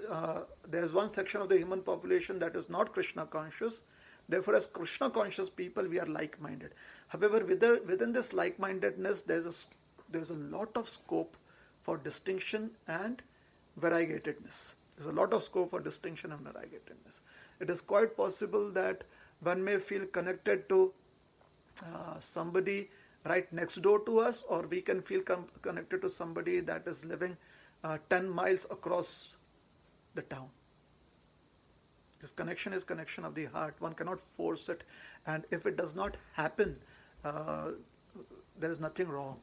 [SPEAKER 1] there is one section of the human population that is not Krishna conscious. Therefore, as Krishna conscious people, we are like-minded. However, within this like-mindedness, there's a lot of scope for distinction and variegatedness. There's a lot of scope for distinction and variegatedness. It is quite possible that one may feel connected to somebody right next door to us, or we can feel connected to somebody that is living 10 miles across the town. This connection is connection of the heart. One cannot force it, and if it does not happen, there is nothing wrong.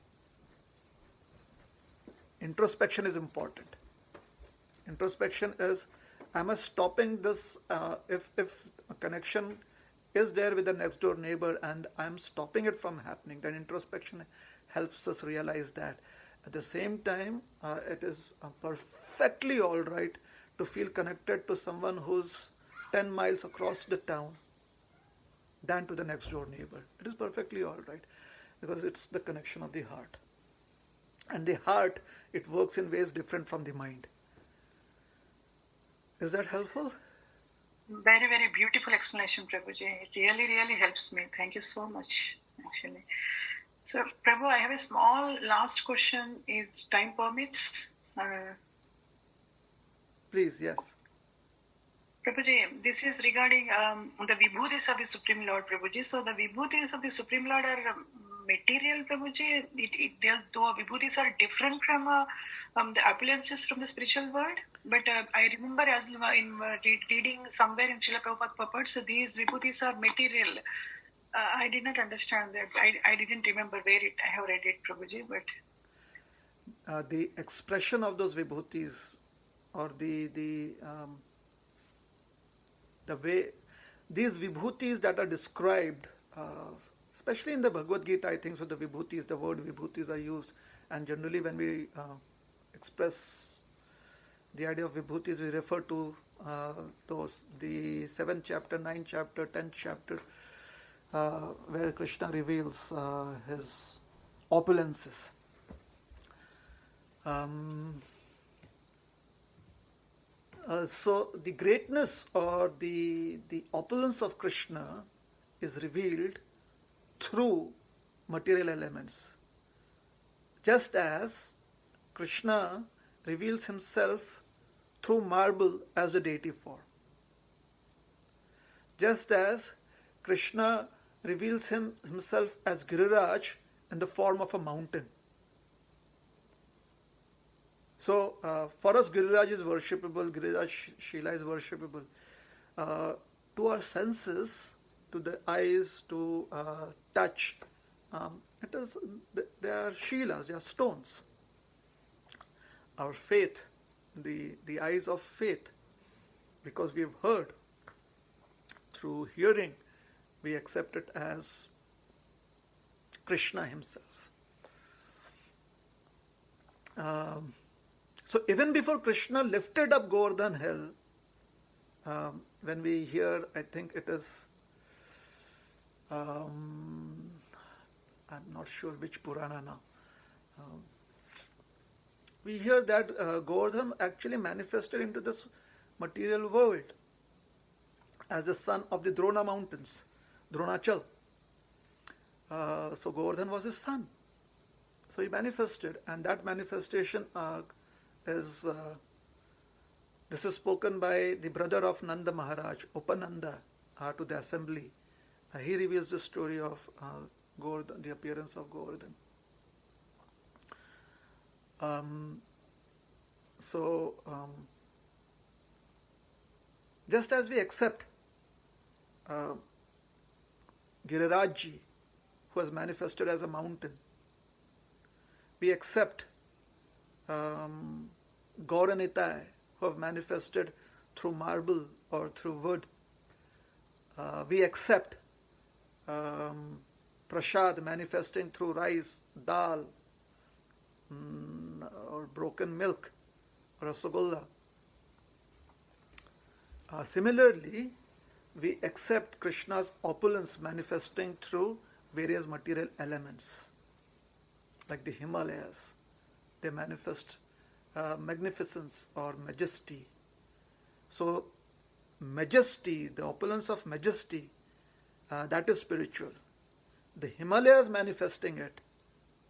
[SPEAKER 1] Introspection is important. Introspection is, am I stopping this? If a connection is there with the next door neighbor and I'm stopping it from happening, then introspection helps us realize that. At the same time, it is perfectly all right to feel connected to someone who's 10 miles across the town than to the next door neighbor. It is perfectly all right, because it's the connection of the heart. And the heart, it works in ways different from the mind. Is that helpful?
[SPEAKER 4] Very, very beautiful explanation, Prabhuji. It really, really helps me. Thank you so much, actually. So, Prabhu, I have a small last question. Is time permits?
[SPEAKER 1] Please, yes.
[SPEAKER 4] Prabhuji, this is regarding the vibhutis of the Supreme Lord, Prabhuji. So the vibhutis of the Supreme Lord are material, Prabhuji. Though vibhutis are different from the opulences from the spiritual world. But I remember as in reading somewhere in Srila Prabhupada purports, so these vibhutis are material. I did not understand that. I didn't remember where I have read it, Prabhuji. But
[SPEAKER 1] the expression of those vibhutis, or the way these vibhutis that are described, especially in the Bhagavad Gita, I think so. The vibhutis, the word vibhutis are used, and generally when we express the idea of vibhutis, we refer to the 7th chapter, 9th chapter, 10th chapter, where Krishna reveals his opulences. So the greatness or the opulence of Krishna is revealed through material elements. Just as Krishna reveals himself through marble as a deity form. Just as Krishna reveals himself as Giriraj in the form of a mountain. So for us, Giriraj is worshipable, Giriraj Shila is worshipable. To our senses, to the eyes, to touch, they are Shilas, they are stones. Our faith, the eyes of faith, because we have heard, through hearing, we accept it as Krishna himself. So even before Krishna lifted up Govardhan hill, when we hear, I think it is, I'm not sure which Purana now, we hear that Govardhan actually manifested into this material world as the son of the Drona mountains, Dronachal. So Govardhan was his son. So he manifested, and that manifestation is this is spoken by the brother of Nanda Maharaj, Upananda, to the assembly. He reveals the story of Govardhan, the appearance of Govardhan. Just as we accept Girirajji, who has manifested as a mountain, we accept Gauranitai, who have manifested through marble or through wood. We accept Prashad manifesting through rice, dal, or broken milk, or rasagolla. Similarly, we accept Krishna's opulence manifesting through various material elements, like the Himalayas. They manifest magnificence or majesty. So, majesty, the opulence of majesty, that is spiritual. The Himalayas manifesting it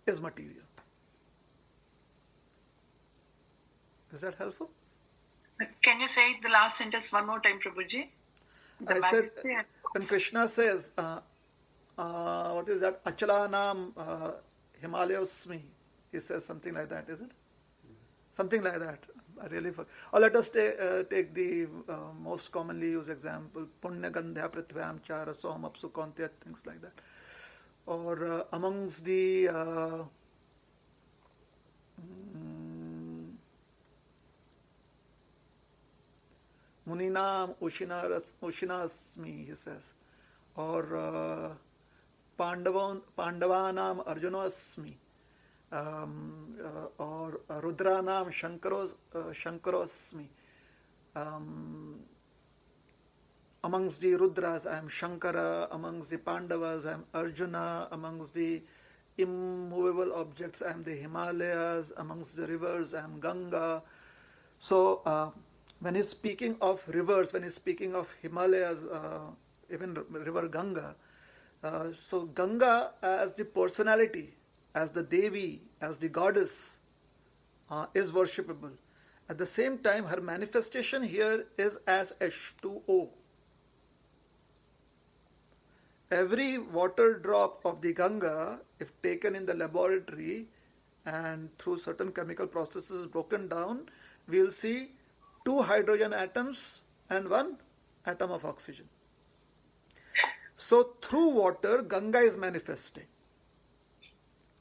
[SPEAKER 1] is material. Is that helpful?
[SPEAKER 4] Can you say the last sentence one more time, Prabhuji?
[SPEAKER 1] I said, when Krishna says, what is that? Achalanam Himalayosmi. He says something like that, is it? Something like that. I really forgot. Or let us take the most commonly used example, Punya Gandhya Prithvyam Chara Som Apsu Kontya, things like that. Or amongst the Muninam Ushinasmi, he says. Or Pandavanam Arjunasmi. Or Rudranam Shankarosmi. Amongst the Rudras, I am Shankara. Amongst the Pandavas, I am Arjuna. Amongst the immovable objects, I am the Himalayas. Amongst the rivers, I am Ganga. So, when he's speaking of rivers, when he's speaking of Himalayas, even river Ganga, so Ganga as the personality, as the Devi, as the goddess, is worshipable. At the same time, her manifestation here is as H2O. Every water drop of the Ganga, if taken in the laboratory and through certain chemical processes broken down, we will see 2 hydrogen atoms and 1 atom of oxygen. So through water, Ganga is manifesting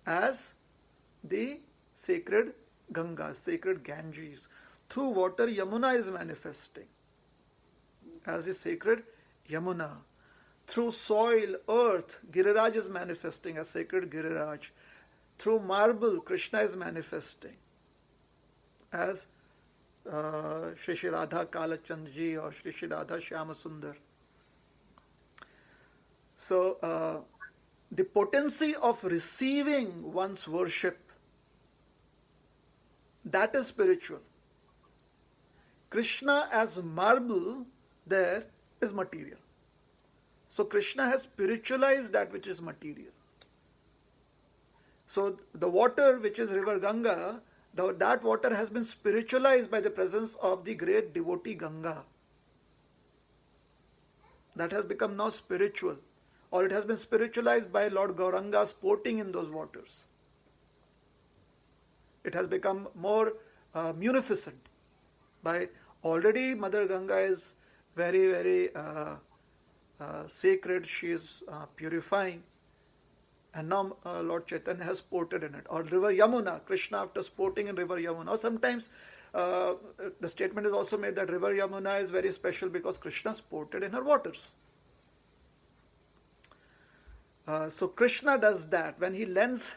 [SPEAKER 1] as the sacred Ganga, sacred Ganges. Through water, Yamuna is manifesting as the sacred Yamuna. Through soil, earth, Giriraj is manifesting as sacred Giriraj. Through marble, Krishna is manifesting as Shri Shri Radha Kalachandji or Shri Shri Radha Shyamasundar. So, the potency of receiving one's worship, that is spiritual. Krishna as marble there is material. So Krishna has spiritualized that which is material. So the water which is river Ganga, that water has been spiritualized by the presence of the great devotee Ganga. That has become now spiritual, or it has been spiritualized by Lord Gauranga sporting in those waters. It has become more munificent. By already Mother Ganga is very, very sacred. She is purifying, and now Lord Chaitanya has sported in it. Or river Yamuna, Krishna after sporting in river Yamuna. Or sometimes the statement is also made that river Yamuna is very special because Krishna sported in her waters. So Krishna does that when he lends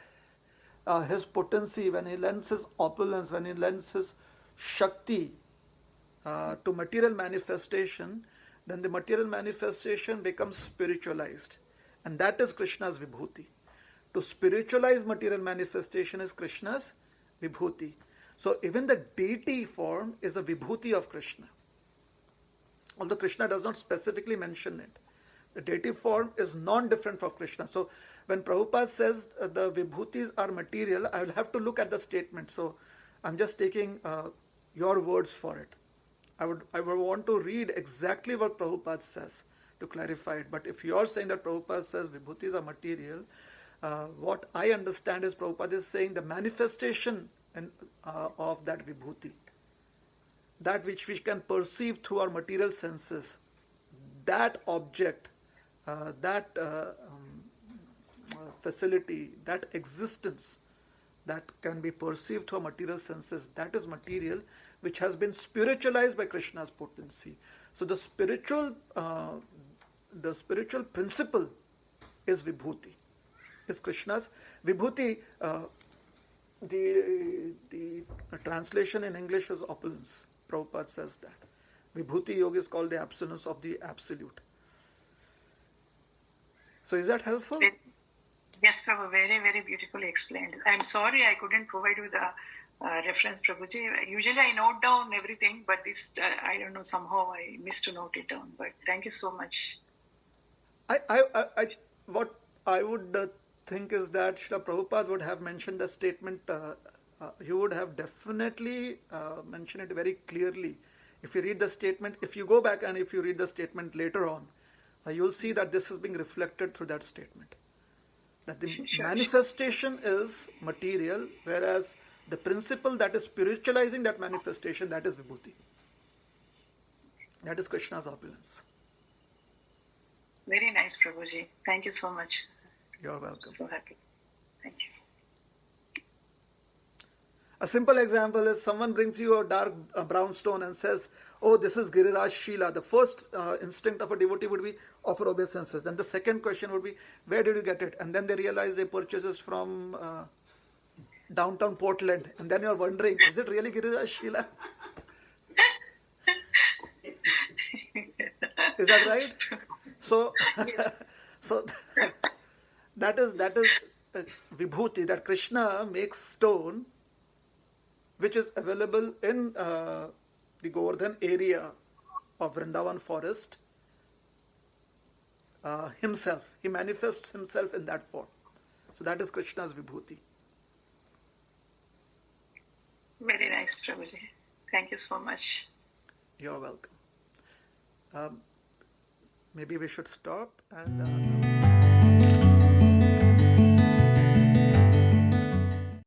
[SPEAKER 1] his potency, when he lends his opulence, when he lends his Shakti to material manifestation, then the material manifestation becomes spiritualized. And that is Krishna's Vibhuti. To spiritualize material manifestation is Krishna's Vibhuti. So even the deity form is a Vibhuti of Krishna. Although Krishna does not specifically mention it. dative form is non-different from Krishna. So when Prabhupada says the vibhutis are material, I will have to look at the statement. So I'm just taking your words for it. I would want to read exactly what Prabhupada says to clarify it. But if you're saying that Prabhupada says vibhutis are material, what I understand is Prabhupada is saying the manifestation of that vibhuti, that which we can perceive through our material senses, that object, that facility, that existence that can be perceived through our material senses, that is material, which has been spiritualized by Krishna's potency. So the spiritual principle is vibhuti, is Krishna's vibhuti. The translation in English is opulence. Prabhupada says that vibhuti yoga is called the absolence of the absolute. So is that helpful?
[SPEAKER 4] Yes, Prabhu, very, very beautifully explained. I'm sorry I couldn't provide you the reference, Prabhuji. Usually I note down everything, but this, I don't know, somehow I missed to note it down. But thank you so much.
[SPEAKER 1] What I would think is that Srila Prabhupada would have mentioned the statement, he would have definitely mentioned it very clearly. If you read the statement, if you go back and if you read the statement later on, you'll see that this is being reflected through that statement. That the manifestation is material, whereas the principle that is spiritualizing that manifestation, that is vibhuti. That is Krishna's opulence.
[SPEAKER 4] Very nice, Prabhuji. Thank you so much.
[SPEAKER 1] You're welcome.
[SPEAKER 4] So happy. Thank you.
[SPEAKER 1] A simple example is someone brings you a dark brown stone and says, oh, this is Giriraj Shila. The first instinct of a devotee would be offer obeisances. Then the second question would be, where did you get it? And then they realize they purchased it from downtown Portland. And then you're wondering, is it really Giriraj Shila? Is that right? So, so that is vibhuti, that Krishna makes stone, which is available in the Govardhan area of Vrindavan forest, himself. He manifests himself in that form. So that is Krishna's vibhuti.
[SPEAKER 4] Very nice, Prabhuji. Thank you so much.
[SPEAKER 1] You're welcome. Maybe we should stop and...